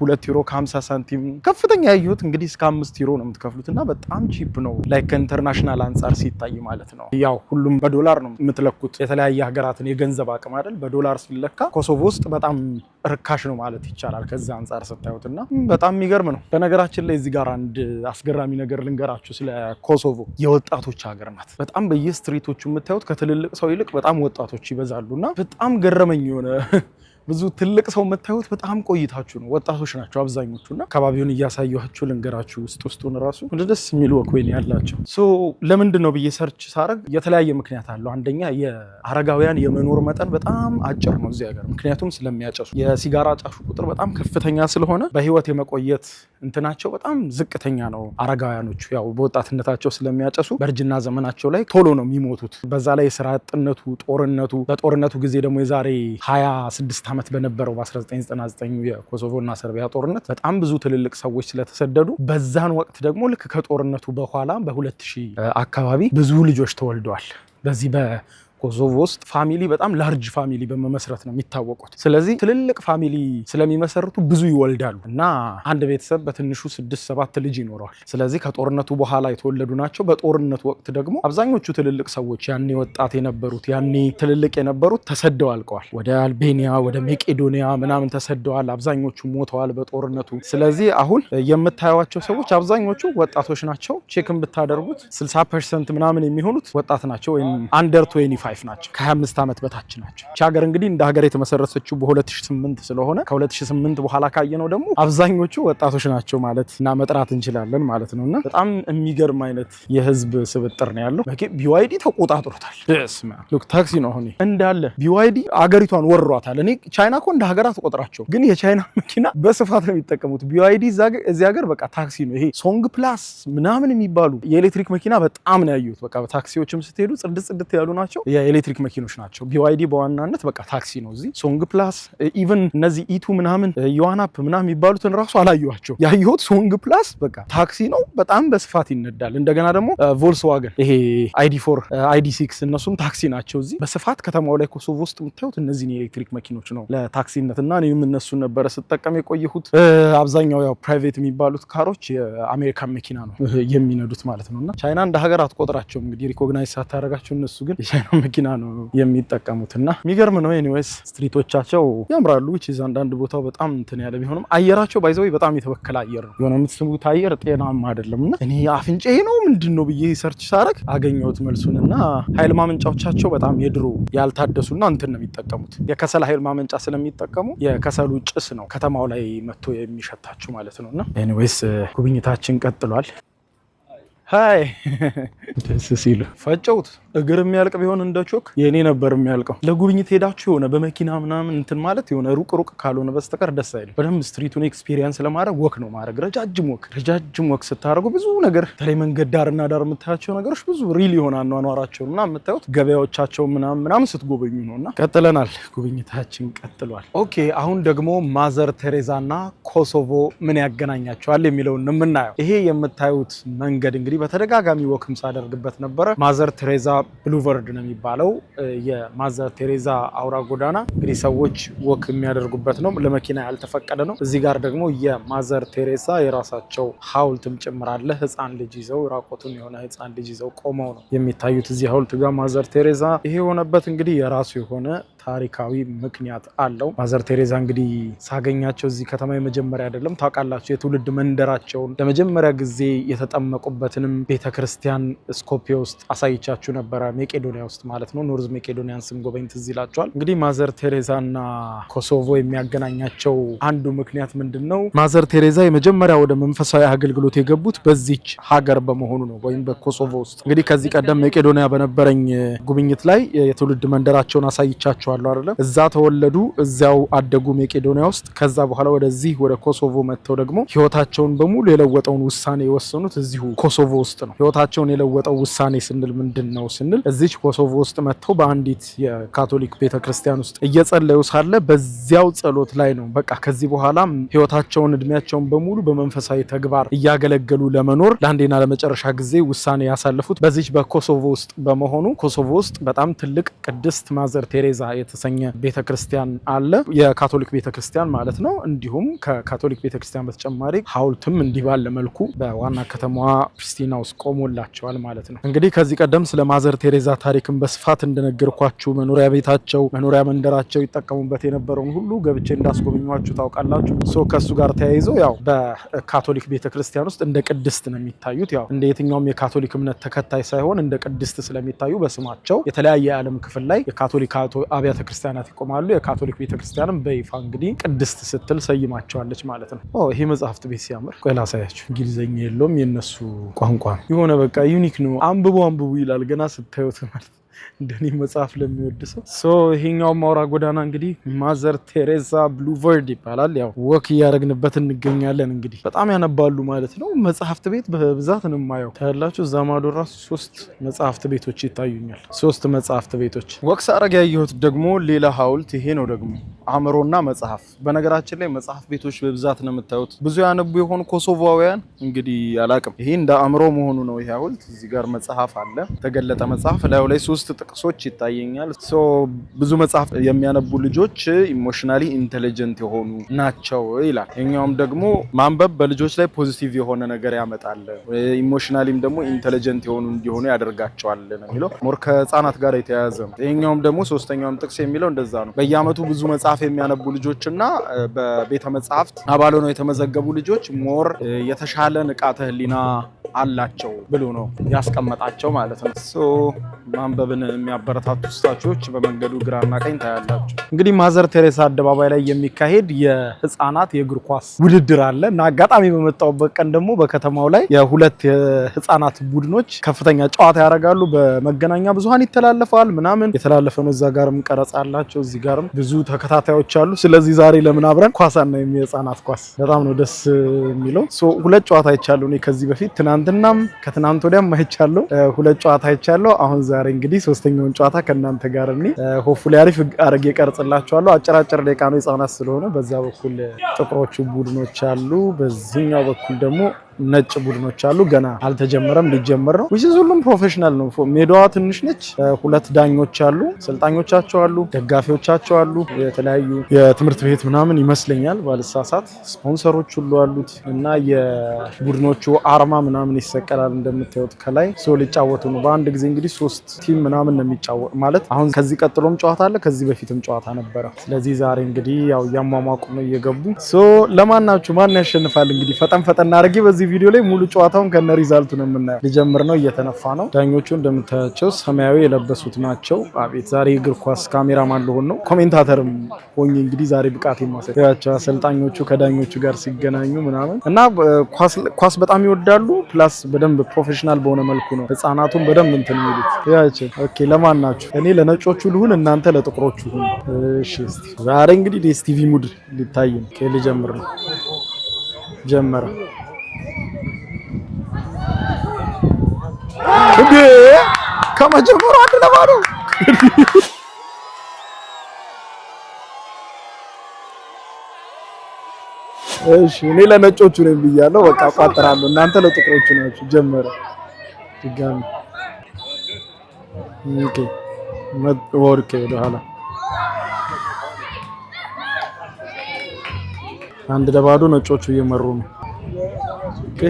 2 ዩሮ ከ50 ሳንቲም ከፍተኛ ያየሁት እንግዲህ እስከ 5 ዩሮ ነው የምትከፍሉት እና በጣም ቺፕ ነው ላይ ከኢንተርናሽናል አንጻር ሲታይ ማለት ነው። ያው ሁሉም በዶላር ነው የምትለኩት የተለያየ ሀገራትን የገንዘብ አቅም አይደል። በዶላር ሲለካ ኮሶቮ ውስጥ በጣም ርካሽ ነው ማለት ይቻላል ከዛ አንጻር ስታዩትና በጣም የሚገርም ነው። በነገራችን ላይ እዚህ ጋር አንድ አስገራሚ ነገር ልንገራችሁ ስለ ኮሶቮ። የወጣቶች ሀገር ናት። በጣም በየስትሪቶቹ የምታዩት ከትልልቅ ሰው ይልቅ በጣም ወጣቶች ይበዛሉና በጣም ገረመኝ የሆነ ብዙ ትልቅ ሰው የምታዩት በጣም ቆይታችሁ ነው። ወጣቶች ናቸው አብዛኞቹና አካባቢውን እያሳየኋችሁ ልንገራችሁ። ውስጡን ራሱ ደስ የሚል ወክዌን ያላቸው ለምንድን ነው ብዬ ሰርች ሳረግ የተለያየ ምክንያት አለው። አንደኛ የአረጋውያን የመኖር መጠን በጣም አጭር ነው እዚህ ሀገር፣ ምክንያቱም ስለሚያጨሱ የሲጋራ ጫሹ ቁጥር በጣም ከፍተኛ ስለሆነ በህይወት የመቆየት እንትናቸው በጣም ዝቅተኛ ነው። አረጋውያኖቹ ያው በወጣትነታቸው ስለሚያጨሱ በእርጅና ዘመናቸው ላይ ቶሎ ነው የሚሞቱት። በዛ ላይ የስራ አጥነቱ፣ በጦርነቱ ጊዜ ደግሞ የዛሬ 26 ዓመት በነበረው በ1999 የኮሶቮ እና ሰርቢያ ጦርነት በጣም ብዙ ትልልቅ ሰዎች ስለተሰደዱ በዛን ወቅት ደግሞ ልክ ከጦርነቱ በኋላ በ2000 አካባቢ ብዙ ልጆች ተወልደዋል። በዚህ ኮሶቮ ውስጥ ፋሚሊ በጣም ላርጅ ፋሚሊ በመመስረት ነው የሚታወቁት። ስለዚህ ትልልቅ ፋሚሊ ስለሚመሰርቱ ብዙ ይወልዳሉ እና አንድ ቤተሰብ በትንሹ 6-7 ልጅ ይኖረዋል። ስለዚህ ከጦርነቱ በኋላ የተወለዱ ናቸው። በጦርነቱ ወቅት ደግሞ አብዛኞቹ ትልልቅ ሰዎች ያኔ ወጣት የነበሩት ያኔ ትልልቅ የነበሩት ተሰደው አልቀዋል። ወደ አልቤኒያ፣ ወደ መቄዶኒያ ምናምን ተሰደዋል። አብዛኞቹ ሞተዋል በጦርነቱ። ስለዚህ አሁን የምታዩዋቸው ሰዎች አብዛኞቹ ወጣቶች ናቸው። ቼክን ብታደርጉት 60% ምናምን የሚሆኑት ወጣት ናቸው ወይም አንደር 25 ናቸው። ከ25 ዓመት በታች ናቸው። እቺ ሀገር እንግዲህ እንደ ሀገር የተመሰረተችው በ2008 ስለሆነ ከ2008 በኋላ ካየነው ደግሞ አብዛኞቹ ወጣቶች ናቸው ማለት እና መጥራት እንችላለን ማለት ነውና በጣም የሚገርም አይነት የህዝብ ስብጥር ነው ያለው። ቢዋይዲ ተቆጣጥሮታል። ደስማ ሉክ ታክሲ ነው አሁን እንዳለ ቢዋይዲ አገሪቷን ወሯታል። እኔ ቻይና እኮ እንደ ሀገር አትቆጥራቸው፣ ግን የቻይና መኪና በስፋት ነው የሚጠቀሙት። ቢዋይዲ እዚህ ሀገር በቃ ታክሲ ነው። ይሄ ሶንግ ፕላስ ምናምን የሚባሉ የኤሌክትሪክ መኪና በጣም ነው ያዩት። በቃ በታክሲዎችም ስትሄዱ ጽድት ያሉ ናቸው። የኤሌክትሪክ መኪኖች ናቸው። BYD በዋናነት በቃ ታክሲ ነው። እዚህ ሶንግ ፕላስ ኢቭን እነዚህ ኢቱ ምናምን ዮዋናፕ ምናምን የሚባሉትን ራሱ አላየኋቸው። ያየሁት ሶንግ ፕላስ በቃ ታክሲ ነው። በጣም በስፋት ይነዳል። እንደገና ደግሞ ቮልስዋገን ይሄ ID4 ID6 እነሱም ታክሲ ናቸው። እዚህ በስፋት ከተማው ላይ ኮሶቮ ውስጥ የምታዩት እነዚህን የኤሌክትሪክ መኪኖች ነው ለታክሲነት እና እኔም እነሱን ነበረ ስጠቀም የቆየሁት። አብዛኛው ያው ፕራይቬት የሚባሉት ካሮች የአሜሪካን መኪና ነው የሚነዱት ማለት ነው። እና ቻይና እንደ ሀገር አትቆጥራቸውም እንግዲህ ሪኮግናይዝ ሳታደርጋቸው፣ እነሱ ግን የቻይና መኪና ነው የሚጠቀሙት እና የሚገርም ነው። ኤኒዌይስ ስትሪቶቻቸው ያምራሉ። ዊችዝ አንዳንድ ቦታው በጣም እንትን ያለ ቢሆንም አየራቸው ባይዘው በጣም የተበከለ አየር ነው። የሆነ የምትስሙት አየር ጤናማ አይደለም እና እኔ አፍንጫዬ ነው ምንድን ነው ብዬ ሰርች ሳረግ አገኘሁት መልሱን። እና ኃይል ማመንጫዎቻቸው በጣም የድሮ ያልታደሱና እንትን ነው የሚጠቀሙት የከሰል ኃይል ማመንጫ ስለሚጠቀሙ የከሰሉ ጭስ ነው ከተማው ላይ መጥቶ የሚሸታችሁ ማለት ነው። እና ኤኒዌይስ ጉብኝታችን ቀጥሏል። ሃይ ደስ ሲሉ ፈጨውት እግር የሚያልቅ ቢሆን እንደ ቾክ የኔ ነበር የሚያልቀው። ለጉብኝት ሄዳችሁ የሆነ በመኪና ምናምን እንትን ማለት የሆነ ሩቅ ካልሆነ በስተቀር ደስ አይልም። በደንብ ስትሪቱን ኤክስፒሪየንስ ለማድረግ ወክ ነው ማድረግ። ረጃጅም ወክ ስታደርጉ ብዙ ነገር በተለይ መንገድ ዳርና ዳር የምታያቸው ነገሮች ብዙ ሪል የሆነ አኗኗራቸውን እና የምታዩት ገበያዎቻቸው ምናምን ስትጎበኙ ነው። እና ቀጥለናል፣ ጉብኝታችን ቀጥሏል። ኦኬ አሁን ደግሞ ማዘር ቴሬዛና ኮሶቮ ምን ያገናኛቸዋል የሚለውን የምናየው። ይሄ የምታዩት መንገድ እንግዲህ በተደጋጋሚ ወክም ሳደርግበት ነበረ። ማዘር ቴሬዛ ብሉቨርድ ነው የሚባለው የማዘር ቴሬዛ አውራ ጎዳና እንግዲህ ሰዎች ወክ የሚያደርጉበት ነው። ለመኪና ያልተፈቀደ ነው። እዚህ ጋር ደግሞ የማዘር ቴሬዛ የራሳቸው ሐውልትም ጭምር አለ። ህፃን ልጅ ይዘው ራቆቱን የሆነ ህፃን ልጅ ይዘው ቆመው ነው የሚታዩት እዚህ ሐውልት ጋር ማዘር ቴሬዛ። ይሄ የሆነበት እንግዲህ የራሱ የሆነ ታሪካዊ ምክንያት አለው። ማዘር ቴሬዛ እንግዲህ ሳገኛቸው እዚህ ከተማ የመጀመሪያ አይደለም። ታውቃላችሁ የትውልድ መንደራቸውን ለመጀመሪያ ጊዜ የተጠመቁበትንም ቤተክርስቲያን ስኮፒያ ውስጥ አሳይቻችሁ ነበረ፣ ሜቄዶኒያ ውስጥ ማለት ነው። ኖርዝ ሜቄዶኒያን ስንጎበኝ ትዝ ይላችኋል። እንግዲህ ማዘር ቴሬዛና ኮሶቮ የሚያገናኛቸው አንዱ ምክንያት ምንድን ነው? ማዘር ቴሬዛ የመጀመሪያ ወደ መንፈሳዊ አገልግሎት የገቡት በዚች ሀገር በመሆኑ ነው፣ ወይም በኮሶቮ ውስጥ። እንግዲህ ከዚህ ቀደም ሜቄዶኒያ በነበረኝ ጉብኝት ላይ የትውልድ መንደራቸውን አሳይቻችኋል አይደለም። እዛ ተወለዱ፣ እዚያው አደጉ ሜቄዶኒያ ውስጥ። ከዛ በኋላ ወደዚህ ወደ ኮሶቮ መጥተው ደግሞ ህይወታቸውን በሙሉ የለወጠውን ውሳኔ የወሰኑት እዚሁ ኮሶቮ ውስጥ ነው። ህይወታቸውን የለወጠው ውሳኔ ስንል ምንድን ነው ስንል እዚች ኮሶቮ ውስጥ መጥተው በአንዲት የካቶሊክ ቤተክርስቲያን ውስጥ እየጸለዩ ሳለ በዚያው ጸሎት ላይ ነው በቃ ከዚህ በኋላ ህይወታቸውን እድሜያቸውን በሙሉ በመንፈሳዊ ተግባር እያገለገሉ ለመኖር ለአንዴና ለመጨረሻ ጊዜ ውሳኔ ያሳለፉት በዚች በኮሶቮ ውስጥ በመሆኑ ኮሶቮ ውስጥ በጣም ትልቅ ቅድስት ማዘር ቴሬዛ የተሰኘ ቤተክርስቲያን አለ። የካቶሊክ ቤተክርስቲያን ማለት ነው። እንዲሁም ከካቶሊክ ቤተክርስቲያን በተጨማሪ ሐውልትም እንዲህ ባለ መልኩ በዋና ከተማዋ ፕሪስቲና ውስጥ ቆሞላቸዋል ማለት ነው። እንግዲህ ከዚህ ቀደም ስለ ማዘር ቴሬዛ ታሪክን በስፋት እንደነገርኳችሁ መኖሪያ ቤታቸው፣ መኖሪያ መንደራቸው ይጠቀሙበት የነበረውን ሁሉ ገብቼ እንዳስጎበኟችሁ ታውቃላችሁ። ከሱ ጋር ተያይዞ ያው በካቶሊክ ቤተክርስቲያን ውስጥ እንደ ቅድስት ነው የሚታዩት። ያው እንደ የትኛውም የካቶሊክ እምነት ተከታይ ሳይሆን እንደ ቅድስት ስለሚታዩ በስማቸው የተለያየ የዓለም ክፍል ላይ የካቶሊክ አብያተ ክርስቲያናት ይቆማሉ። የካቶሊክ ቤተክርስቲያንም በይፋ እንግዲህ ቅድስት ስትል ሰይማቸዋለች ማለት ነው። ይሄ መጽሐፍት ቤት ሲያምር ቆይ ላሳያችሁ። እንግሊዝኛ የለውም የነሱ ቋንቋ የሆነ በቃ ዩኒክ ነው። አንብቡ ይላል ገና ስታዩት ማለት እንደኔ መጽሐፍ ለሚወድ ሰው። ይሄኛው ማውራ ጎዳና እንግዲህ ማዘር ቴሬዛ ብሉቨርድ ይባላል። ያው ወክ እያደረግንበት እንገኛለን። እንግዲህ በጣም ያነባሉ ማለት ነው። መጽሐፍት ቤት በብዛት ነው የማየው። ታያላችሁ እዛ ማዶ ራሱ 3 መጽሐፍት ቤቶች ይታዩኛል። 3 መጽሐፍት ቤቶች። ወክ ሳረግ ያየሁት ደግሞ ሌላ ሐውልት ይሄ ነው ደግሞ አእምሮና መጽሐፍ። በነገራችን ላይ መጽሐፍ ቤቶች በብዛት ነው የምታዩት። ብዙ ያነቡ የሆኑ ኮሶቮውያን እንግዲህ አላቅም። ይሄ እንደ አእምሮ መሆኑ ነው ይሄ ሐውልት። እዚህ ጋር መጽሐፍ አለ፣ ተገለጠ መጽሐፍ ላይ 3 ጥቅሶች ይታየኛል። ብዙ መጽሐፍ የሚያነቡ ልጆች ኢሞሽናሊ ኢንተለጀንት የሆኑ ናቸው ይላል። የኛውም ደግሞ ማንበብ በልጆች ላይ ፖዚቲቭ የሆነ ነገር ያመጣል፣ ኢሞሽናሊም ደግሞ ኢንተለጀንት የሆኑ እንዲሆኑ ያደርጋቸዋል ነው የሚለው። ሞር ከህፃናት ጋር የተያያዘ ነው። ይሄኛውም ደግሞ 3ኛውም ጥቅስ የሚለው እንደዛ ነው። በየአመቱ ብዙ መጽሐፍ የሚያነቡ ልጆችና በቤተ መጽሐፍት አባል ሆነው የተመዘገቡ ልጆች ሞር የተሻለ ንቃተ ህሊና አላቸው ብሎ ነው ያስቀመጣቸው ማለት ነው። ማንበብን የሚያበረታቱ ስታቾች በመንገዱ ግራና ቀኝ ታያላችሁ። እንግዲህ ማዘር ቴሬሳ አደባባይ ላይ የሚካሄድ የህፃናት የእግር ኳስ ውድድር አለ እና አጋጣሚ በመጣሁበት ቀን ደግሞ በከተማው ላይ የ2 የህፃናት ቡድኖች ከፍተኛ ጨዋታ ያደርጋሉ። በመገናኛ ብዙሃን ይተላለፋል ምናምን የተላለፈ ነው። እዛ ጋርም ቀረጻ አላቸው፣ እዚህ ጋርም ብዙ ተከታታዮች አሉ። ስለዚህ ዛሬ ለምን አብረን ኳስ እና የህፃናት ኳስ በጣም ነው ደስ የሚለው። 2 ጨዋታ ይቻሉ እኔ ከዚህ በፊት ትናንት ትናንትናም ከትናንት ወዲያም አይቻለሁ 2 ጨዋታ አይቻለሁ። አሁን ዛሬ እንግዲህ 3ኛውን ጨዋታ ከናንተ ጋር እኔ ሆፕፉሊ አሪፍ አርጌ ቀርጽላችኋለሁ። አጭራጭር ደቂቃ ነው የጻናት ስለሆነ በዛ በኩል ጥቁሮቹ ቡድኖች አሉ፣ በዚህኛው በኩል ደግሞ ነጭ ቡድኖች አሉ። ገና አልተጀመረም፣ ሊጀመር ነው። which is ሁሉም ፕሮፌሽናል ነው። ሜዳዋ ትንሽ ነች። 2 ዳኞች አሉ፣ ሰልጣኞቻቸው አሉ፣ ደጋፊዎቻቸው አሉ። የተለያዩ የትምህርት ቤት ምናምን ይመስለኛል ባልሳሳት። ስፖንሰሮች ሁሉ አሉት እና የቡድኖቹ አርማ ምናምን ይሰቀላል እንደምታዩት ከላይ። ሶ ሊጫወቱ ነው በአንድ ጊዜ እንግዲህ 3 ቲም ምናምን ነው የሚጫወት ማለት። አሁን ከዚህ ቀጥሎም ጨዋታ አለ፣ ከዚህ በፊትም ጨዋታ ነበረ። ስለዚህ ዛሬ እንግዲህ ያው ያሟሟቁ ነው እየገቡ። ሶ ለማናችሁ ማን ያሸንፋል እንግዲህ ፈጠን አድርጌ በዚህ ቪዲዮ ላይ ሙሉ ጨዋታውን ከነ ሪዛልቱ ነው የምናየው። ሊጀምር ነው፣ እየተነፋ ነው። ዳኞቹ እንደምታያቸው ሰማያዊ የለበሱት ናቸው። አቤት ዛሬ እግር ኳስ ካሜራማን ልሆን ነው፣ ኮሜንታተርም ሆኜ እንግዲህ ዛሬ ብቃት ማሳያቸው። አሰልጣኞቹ ከዳኞቹ ጋር ሲገናኙ ምናምን እና ኳስ በጣም ይወዳሉ። ፕላስ በደንብ ፕሮፌሽናል በሆነ መልኩ ነው ህፃናቱን በደንብ እንትን የሚሉት ያቸው። ኦኬ ለማን ናችሁ? እኔ ለነጮቹ ልሁን፣ እናንተ ለጥቁሮቹ ሁኑ። እሺ እስቲ ዛሬ እንግዲህ ዲኤስቲቪ ሙድ ሊታይ ነው። ሊጀምር ነው። ጀመረ እንዴ ከመጀመሩ 1-0 እሺ እኔ ለነጮቹ ነኝ ብያለሁ። በቃ ቋጥራለሁ። እናንተ ለጥቁሮቹ ናችሁ። ጀመረ ድጋሚ ኦኬ ወርኬ ወደኋላ 1-0 ነጮቹ እየመሩ ነው። ኦኬ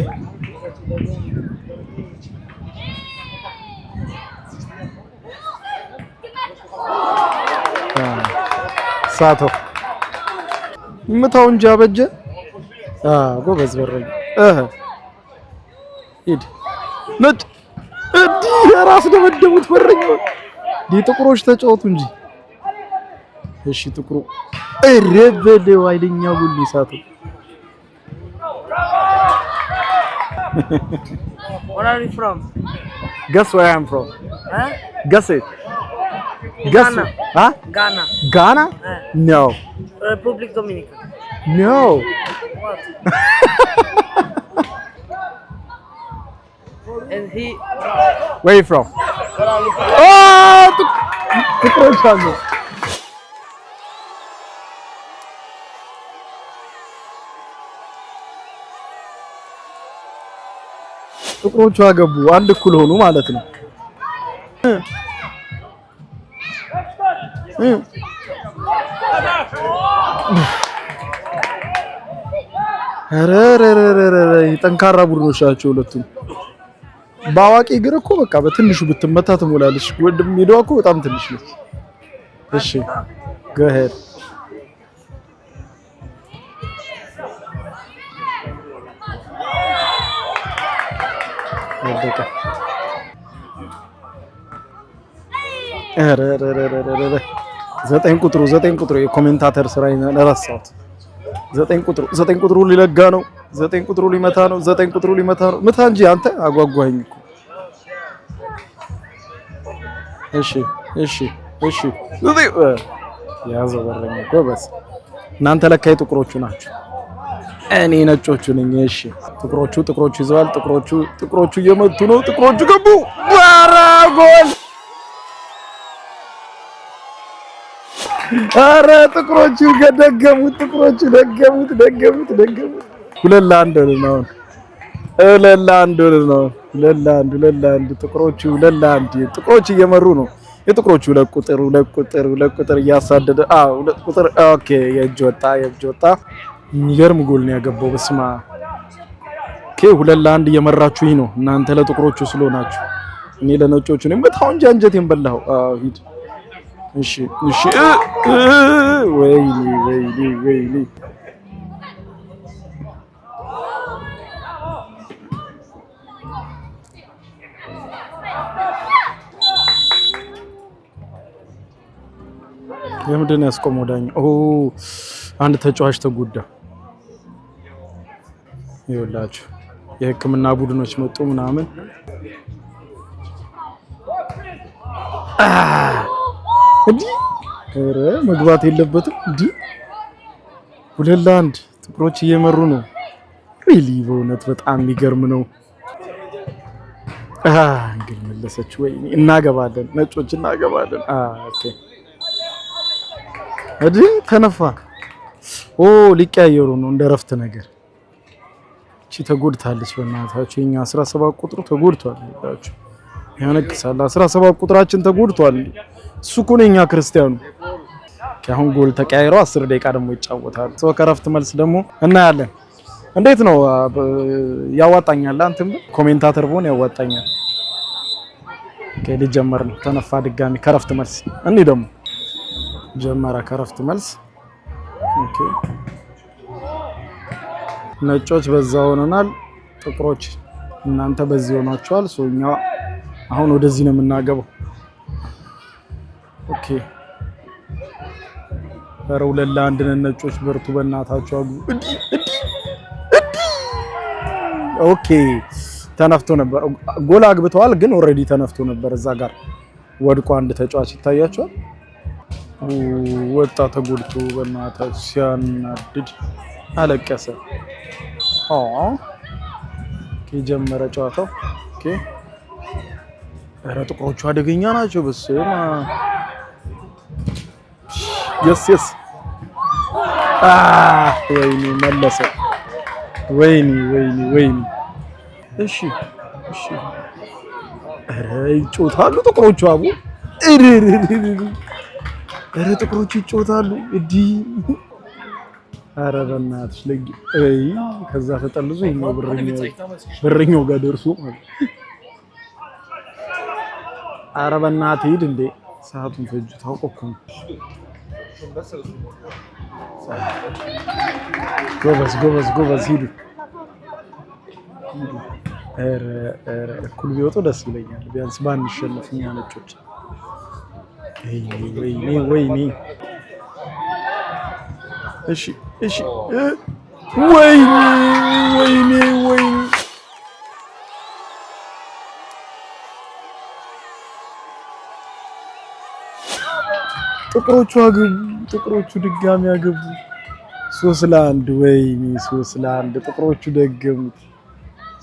ሳቶ ምታው እንጂ አበጀ። ጎበዝ በረኝ ሂድ ነጭ እዲ ራስ ደበደቡት በረኛው። ጥቁሮች ተጫወቱ እንጂ እሺ ጥቁሩ ረበለው አይደኛው ጉሊ ሳቶ Where are you from? Guess where I am from? Huh? Guess it. Guess Ghana. it. Huh? Ghana. Ghana? No. Republic Dominican. No. What? And he. Where are you from? Where are you from? Oh! ጥቁሮቹ አገቡ። አንድ እኩል ሆኑ ማለት ነው። ጠንካራ ቡድኖች ናቸው ሁለቱም። በአዋቂ እግር እኮ በቃ በትንሹ ብትመታ ትሞላለች። ወንድም ሜዳዋ እኮ በጣም ትንሽ ነች። እሺ go ahead ወደቀ። ዘጠኝ ቁጥሩ የኮሜንታተር ስራ ለራሳት 9 ቁጥሩ ሊለጋ ነው። 9 ቁጥሩ ሊመታ ነው። 9 ቁጥሩ ሊመታ ነው። ምታ እንጂ አንተ አጓጓኝ እኮ። እሺ ያዘው በረኛ ጎበዝ። እናንተ ለካ የጥቁሮቹ ናችሁ፣ እኔ ነጮቹ ነኝ። እሺ ጥቁሮቹ ይዘዋል። ጥቁሮቹ እየመቱ ነው። ጥቁሮቹ ገቡ። ኧረ ጎል! ኧረ ጥቁሮቹ ደገሙት። 2-1 ነው። 2-1 ጥቁሮቹ 2-1 ጥቁሮቹ እየመሩ ነው። የጥቁሮቹ 2 ቁጥር እያሳደደ 2 ቁጥር ኦኬ። የእጅ ወጣ። የሚገርም ጎል ነው ያገባው። በስማ ኦኬ 2-1 እየመራችሁኝ ነው እናንተ ለጥቁሮቹ ስለሆናችሁ። እኔ ለነጮቹ ነኝ። በታው እንጂ አንጀቴን በላው። ሂድ እሺ ወይኔ የምንድን ነው ያስቆመው ዳኛ? አንድ ተጫዋች ተጎዳ። ይኸውላችሁ የሕክምና ቡድኖች መጡ ምናምን። ኧረ መግባት የለበትም እንዴ! 2-1 ጥቁሮች እየመሩ ነው። ሪሊ በእውነት በጣም የሚገርም ነው። እንግዲህ መለሰች ወይ እናገባለን ነጮች እናገባለን ኦኬ እዲ ተነፋ ሊቀያየሩ ነው እንደረፍት ነገር እቺ ተጎድታለች በእናታችሁ የኛ 17 ቁጥሩ ተጎድቷል ይላችሁ ያነክሳል 17 ቁጥራችን ተጎድቷል እሱ እኮ ነው የኛ ክርስቲያኑ አሁን ጎል ተቀያይረው 10 ደቂቃ ደግሞ ይጫወታል ከረፍት መልስ ደግሞ እናያለን እንዴት ነው ያዋጣኛል አንተም ኮሜንታተር ሆነ ያዋጣኛል ሊጀመር ነው ተነፋ ድጋሚ ከረፍት መልስ እንዴ ደግሞ ጀመረ ከረፍት መልስ ኦኬ ነጮች በዛው ሆነናል ጥቁሮች እናንተ በዚህ ሆናችኋል ሶኛ አሁን ወደዚህ ነው የምናገባው ኦኬ ፈረው ለላንድ ነጮች በርቱ በእናታችሁ አጉ ኦኬ ተነፍቶ ነበር ጎል አግብተዋል ግን ኦሬዲ ተነፍቶ ነበር እዛ ጋር ወድቆ አንድ ተጫዋች ይታያቸዋል ወጣ ተጎድቶ በእናታችሁ ሲያናድድ አለቀሰ ጀመረ ጨዋታው ኦኬ ጥቁሮቹ አደገኛ ናቸው በስማ yes ወይኔ መለሰ ወይኔ እሺ ይጮታሉ ጥቁሮቹ አቡ ጥቁሮቹ ይጮታሉ እዲ በእናትሽ ለጊ ከዛ ተጠልዞ ይሄው ብርኛው ጋር ደርሶ ማለት በእናትህ ሂድ እንዴ ሰዓቱን ፈጁ ታውቆኩ ጎበዝ ሂዱ እኩል ቢወጡ ደስ ይለኛል ቢያንስ ባንሸነፍኛ ነጮች ወይኔ እሺ ወይኔ ጥቁሮቹ ድጋሚ ያገቡ 3-1 ወይኔ 3-1 ጥቁሮቹ ደገሙት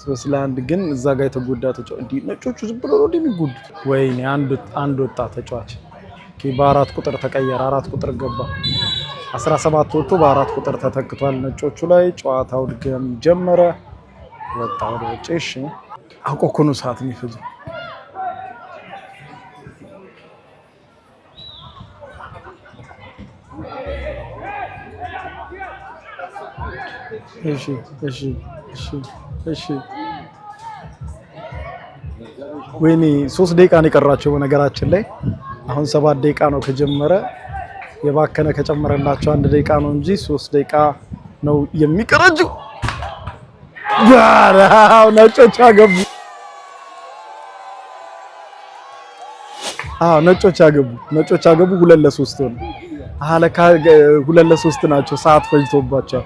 3-1 ግን እዛ ጋር የተጎዳ ተጫዋች እንዴ ነጮቹ ዝም ብሎ ነው እንደሚጎዱት ወይኔ አንድ ወጣ ተጫዋች በ4 ቁጥር ተቀየረ 4 ቁጥር ገባ 17 ወጥቶ በ4 ቁጥር ተተክቷል ነጮቹ ላይ ጨዋታው ድጋሚ ጀመረ ወጣ ወደ ውጭ እሺ አቆኮኑ ሰዓት ነው ይፈጅ እሺ ወይኔ 3 ደቂቃ ነው የቀራቸው በነገራችን ላይ አሁን 7 ደቂቃ ነው ከጀመረ የባከነ ከጨመረላቸው 1 ደቂቃ ነው እንጂ 3 ደቂቃ ነው የሚቀረው ጋራው ነጮች አገቡ ነጮች አገቡ 2-3 ነው ለካ 2-3 ናቸው ሰዓት ፈጅቶባቸው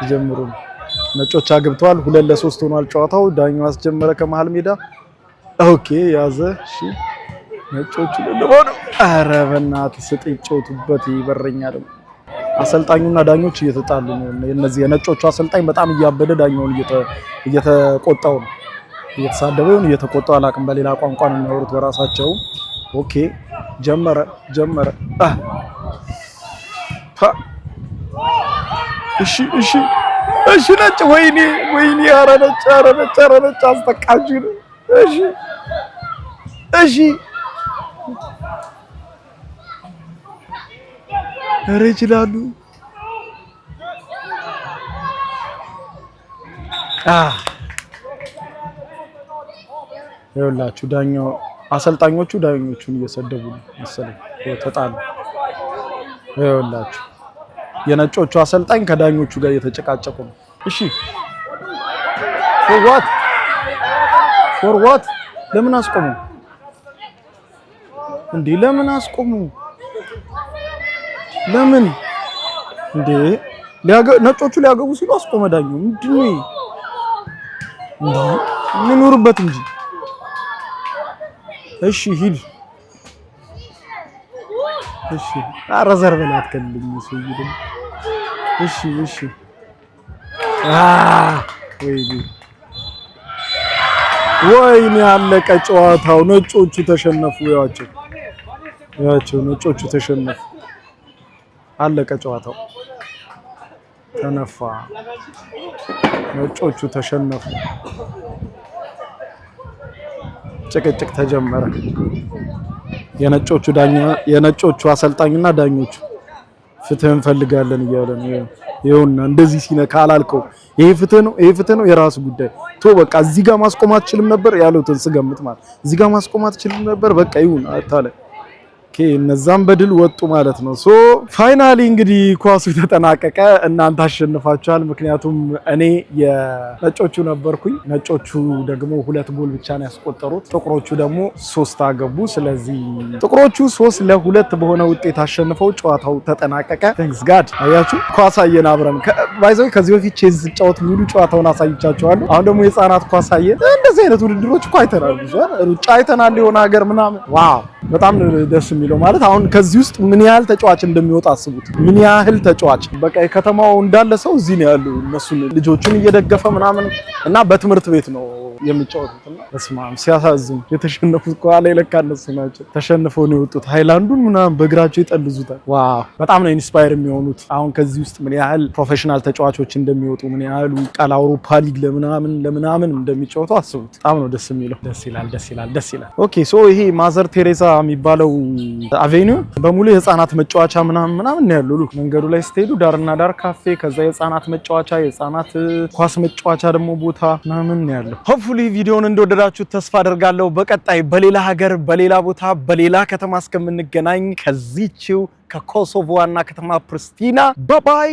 ጀምሩ ነጮች አግብተዋል 2-3 ሆኗል ጨዋታው ዳኛው አስጀመረ ከመሃል ሜዳ ኦኬ ያዘ እሺ ነጮቹ ለለባዶ በእናትህ ስጥይጮቱበት ይበረኛል አሰልጣኙና ዳኞች እየተጣሉ ነው እነዚህ የነጮቹ አሰልጣኝ በጣም እያበደ ዳኛውን እየተቆጣው ነው እየተሳደበው ነው እየተቆጣው አላቅም በሌላ ቋንቋ ነው የሚያወሩት በራሳቸው ኦኬ ጀመረ እሺ ነጭ ወይኔ ኧረ ነጭ አስጠቃችሁ እሺ ኧረ ይችላሉ ይኸውላችሁ ዳኛው አሰልጣኞቹ ዳኞቹን እየሰደቡ ነው መሰለኝ ተጣሉ ይኸውላችሁ የነጮቹ አሰልጣኝ ከዳኞቹ ጋር እየተጨቃጨቁ ነው እሺ ፎርዋት ለምን አስቆሙ እንዴ ለምን እንዴ ነጮቹ ሊያገቡ ሲሉ አስቆመ ዳኛው ምንድነው ምን ኑርበት እንጂ እሺ ሂድ እሺ አረዘርበላት ከልኝ ሰውዬ እሺ ወይኔ ወይኔ ያለቀ ጨዋታው። ነጮቹ ተሸነፉ። ያቸው ነጮቹ ተሸነፉ። አለቀ ጨዋታው። ተነፋ። ነጮቹ ተሸነፉ። ጭቅጭቅ ተጀመረ። የነጮቹ አሰልጣኝና ዳኞቹ ፍትህ እንፈልጋለን እያለ ነው። ይኸውና እንደዚህ ሲነካ አላልከው። ይሄ ፍትህ ነው የራሱ ጉዳይ ቶ በቃ እዚህ ጋር ማስቆም አትችልም ነበር ያሉትን ስገምት ማለት እዚህ ጋር ማስቆም አትችልም ነበር በቃ ይሁን አታለ እነዛም በድል ወጡ ማለት ነው። ሶ ፋይናሊ እንግዲህ ኳሱ ተጠናቀቀ። እናንተ አሸንፋችኋል። ምክንያቱም እኔ የነጮቹ ነበርኩኝ። ነጮቹ ደግሞ 2 ጎል ብቻ ነው ያስቆጠሩት፣ ጥቁሮቹ ደግሞ 3 አገቡ። ስለዚህ ጥቁሮቹ 3-2 በሆነ ውጤት አሸንፈው ጨዋታው ተጠናቀቀ። ቴንክስ ጋድ። አያችሁ ኳስ አየን አብረን። ባይዘው ከዚህ በፊት ቼዝ ስጫወት ሙሉ ጨዋታውን አሳይቻችኋለሁ። አሁን ደግሞ የህፃናት ኳስ አየን። እንደዚህ አይነት ውድድሮች እኮ አይተናል። ሩጫ አይተናል፣ የሆነ ሀገር ምናምን። ዋው በጣም ደስ የሚለው ማለት አሁን ከዚህ ውስጥ ምን ያህል ተጫዋች እንደሚወጣ አስቡት። ምን ያህል ተጫዋች በቃ የከተማው እንዳለ ሰው እዚህ ነው ያሉ። እነሱን ልጆቹን እየደገፈ ምናምን እና በትምህርት ቤት ነው የሚጫወቱትና በስማም ሲያሳዝኑ። የተሸነፉት ኳላ ይለካ እነሱ ናቸው። ተሸንፈው ነው የወጡት። ሃይላንዱን ምናምን በእግራቸው ይጠልዙታል። ዋው በጣም ነው ኢንስፓየር የሚሆኑት። አሁን ከዚህ ውስጥ ምን ያህል ፕሮፌሽናል ተጫዋቾች እንደሚወጡ ምን ያህል ቃል አውሮፓ ሊግ ለምናምን እንደሚጫወቱ አስቡት። በጣም ነው ደስ የሚለው። ደስ ይላል። ኦኬ ሶ ይሄ ማዘር ቴሬዛ የሚባለው አቬኒው በሙሉ የህፃናት መጫወቻ ምናምን ነው ያለው። ሉክ መንገዱ ላይ ስትሄዱ ዳርና ዳር ካፌ፣ ከዛ የህፃናት መጫወቻ፣ የህፃናት ኳስ መጫወቻ ደግሞ ቦታ ምናምን ነው ያለው። ሆፕፉሊ ቪዲዮውን እንደወደዳችሁት ተስፋ አደርጋለሁ። በቀጣይ በሌላ ሀገር፣ በሌላ ቦታ፣ በሌላ ከተማ እስከምንገናኝ ከዚህችው ከኮሶቮ ዋና ከተማ ፕሪስቲና ባባይ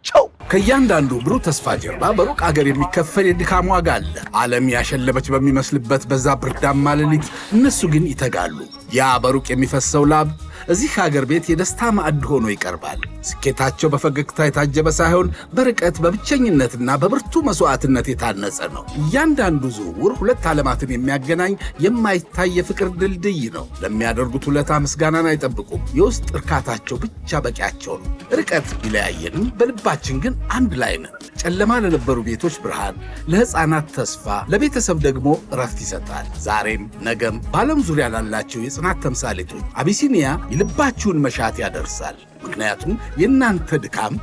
ቻው። ከእያንዳንዱ ብሩህ ተስፋ ጀርባ በሩቅ አገር የሚከፈል የድካም ዋጋ አለ። ዓለም ያሸለበች በሚመስልበት በዛ ብርዳማ ሌሊት እነሱ ግን ይተጋሉ። ያ በሩቅ የሚፈሰው ላብ እዚህ ሀገር ቤት የደስታ ማዕድ ሆኖ ይቀርባል። ስኬታቸው በፈገግታ የታጀበ ሳይሆን በርቀት በብቸኝነትና በብርቱ መስዋዕትነት የታነጸ ነው። እያንዳንዱ ዝውውር 2 ዓለማትን የሚያገናኝ የማይታይ የፍቅር ድልድይ ነው። ለሚያደርጉት ውለታ ምስጋናን አይጠብቁም። የውስጥ እርካታቸው ብቻ በቂያቸው ነው። ርቀት ቢለያየንም በልባችን ግን አንድ ላይ ነን። ጨለማ ለነበሩ ቤቶች ብርሃን፣ ለሕፃናት ተስፋ፣ ለቤተሰብ ደግሞ እረፍት ይሰጣል። ዛሬም ነገም በዓለም ዙሪያ ላላቸው የጽናት ተምሳሌቶች አቢሲኒያ የልባችሁን መሻት ያደርሳል። ምክንያቱም የእናንተ ድካም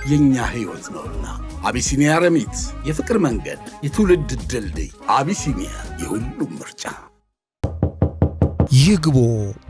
የእኛ ሕይወት ነውና። አቢሲኒያ ረሚት፣ የፍቅር መንገድ፣ የትውልድ ድልድይ። አቢሲኒያ የሁሉም ምርጫ። ይግቡ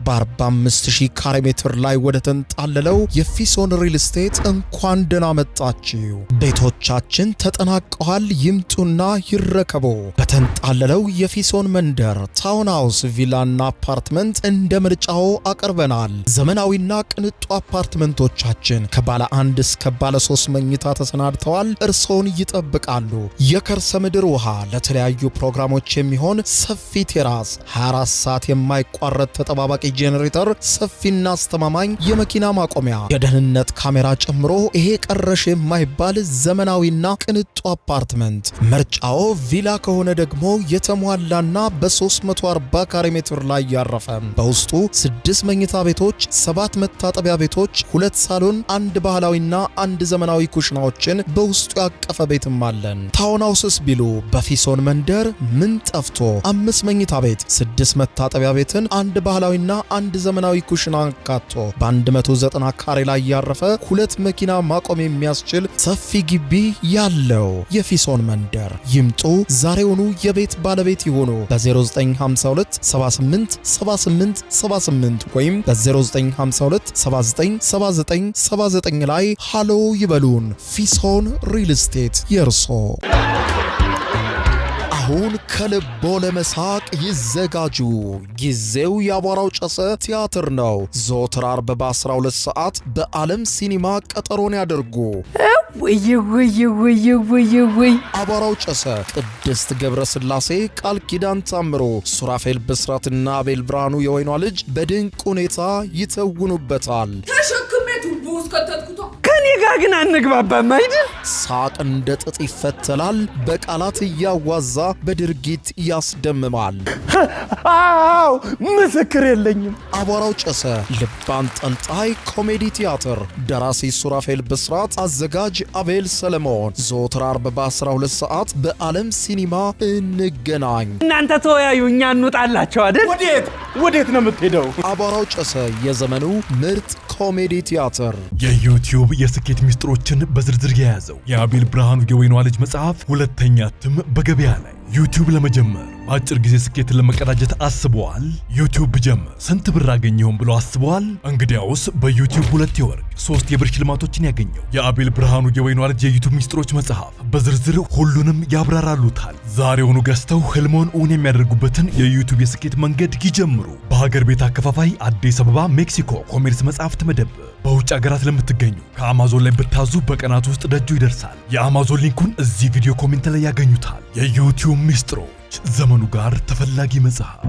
በ45000 ካሬ ሜትር ላይ ወደ ተንጣለለው የፊሶን ሪል ስቴት እንኳን ደህና መጣችሁ። ቤቶቻችን ተጠናቀዋል። ይምጡና ይረከቡ። በተንጣለለው የፊሶን መንደር ታውን ሃውስ፣ ቪላና አፓርትመንት እንደ ምርጫው አቀርበናል። ዘመናዊና ቅንጡ አፓርትመንቶቻችን ከባለ 1 እስከ ባለ 3 መኝታ ተሰናድተዋል። እርሶን ይጠብቃሉ። የከርሰ ምድር ውሃ፣ ለተለያዩ ፕሮግራሞች የሚሆን ሰፊ ቴራስ፣ 24 ሰዓት የማይቋረጥ ተጠባባቂ ጄኔሬተር፣ ሰፊና አስተማማኝ የመኪና ማቆሚያ፣ የደህንነት ካሜራ ጨምሮ ይሄ ቀረሽ የማይባል ዘመናዊና ቅንጡ አፓርትመንት። ምርጫው ቪላ ከሆነ ደግሞ የተሟላና በ340 ካሬ ሜትር ላይ ያረፈ በውስጡ 6 መኝታ ቤቶች፣ 7 መታጠቢያ ቤቶች፣ 2 ሳሎን፣ 1 ባህላዊና 1 ዘመናዊ ኩሽናዎችን በውስጡ ያቀፈ ቤትም አለን። ታውን ሃውስስ ቢሉ በፊሶን መንደር ምን ጠፍቶ 5 መኝታ ቤት፣ 6 መታጠቢያ ቤትን፣ 1 ባህላዊና 1 ዘመናዊ ኩሽና አካቶ በ190 ካሬ ላይ ያረፈ 2 መኪና ማቆም የሚያስችል ሰፊ ግቢ ያለው የፊሶን መንደር። ይምጡ፣ ዛሬውኑ የቤት ባለቤት ይሆኑ። በ0952 78 78 78 ወይም በ0952 79 79 79 ላይ ሃሎ ይበሉን። ፊሶን ሪል ስቴት የርሶ። አሁን ከልቦ ለመሳቅ ይዘጋጁ። ጊዜው የአቧራው ጨሰ ቲያትር ነው። ዘወትር ዓርብ በ12 ሰዓት በዓለም ሲኒማ ቀጠሮን ያደርጉ። ውይ አቧራው ጨሰ፣ ቅድስት ገብረ ሥላሴ፣ ቃል ኪዳን ታምሮ፣ ሱራፌል ብስራትና አቤል ብርሃኑ የወይኗ ልጅ በድንቅ ሁኔታ ይተውኑበታል። ተሸክሜ ቱቦ ውስጥ ከተትኩታ። ከኔ ጋር ግን አንግባባም አይደል? ሳቅ እንደ ጥጥ ይፈተላል፣ በቃላት እያዋዛ በድርጊት ያስደምማል። አዎ ምስክር የለኝም። አቧራው ጨሰ ልብ አንጠልጣይ ኮሜዲ ቲያትር ደራሲ ሱራፌል ብስራት፣ አዘጋጅ አቤል ሰለሞን። ዘወትር ዓርብ በ12 ሰዓት በዓለም ሲኒማ እንገናኝ። እናንተ ተወያዩ፣ እኛ እንውጣላቸው አይደል? ወዴት ነው የምትሄደው? አቧራው ጨሰ የዘመኑ ምርጥ ኮሜዲ ቲያትር። የዩቲዩብ የስኬት ሚስጥሮችን በዝርዝር የያዘው የአቤል ብርሃኑ የወይኗ ልጅ መጽሐፍ ሁለተኛ እትም በገበያ ላይ። ዩቲዩብ ለመጀመር በአጭር ጊዜ ስኬትን ለመቀዳጀት አስበዋል? ዩቲዩብ ብጀምር ስንት ብር አገኘሁም ብሎ አስበዋል? እንግዲያውስ በዩቲዩብ 2 የወርቅ 3 የብር ሽልማቶችን ያገኘው የአቤል ብርሃኑ የወይኗ ልጅ የዩቲዩብ ሚስጥሮች መጽሐፍ በዝርዝር ሁሉንም ያብራራሉታል። ዛሬውኑ ገዝተው ህልሞን እውን የሚያደርጉበትን የዩቲዩብ የስኬት መንገድ ይጀምሩ። በሀገር ቤት አከፋፋይ አዲስ አበባ ሜክሲኮ ኮሜርስ መጽሐፍት መደብር። በውጭ ሀገራት ለምትገኙ ከአማዞን ላይ ብታዙ በቀናት ውስጥ ደጁ ይደርሳል። የአማዞን ሊንኩን እዚህ ቪዲዮ ኮሜንት ላይ ያገኙታል። የዩቲዩብ ሚስጥሮች ዘመኑ ጋር ተፈላጊ መጽሐፍ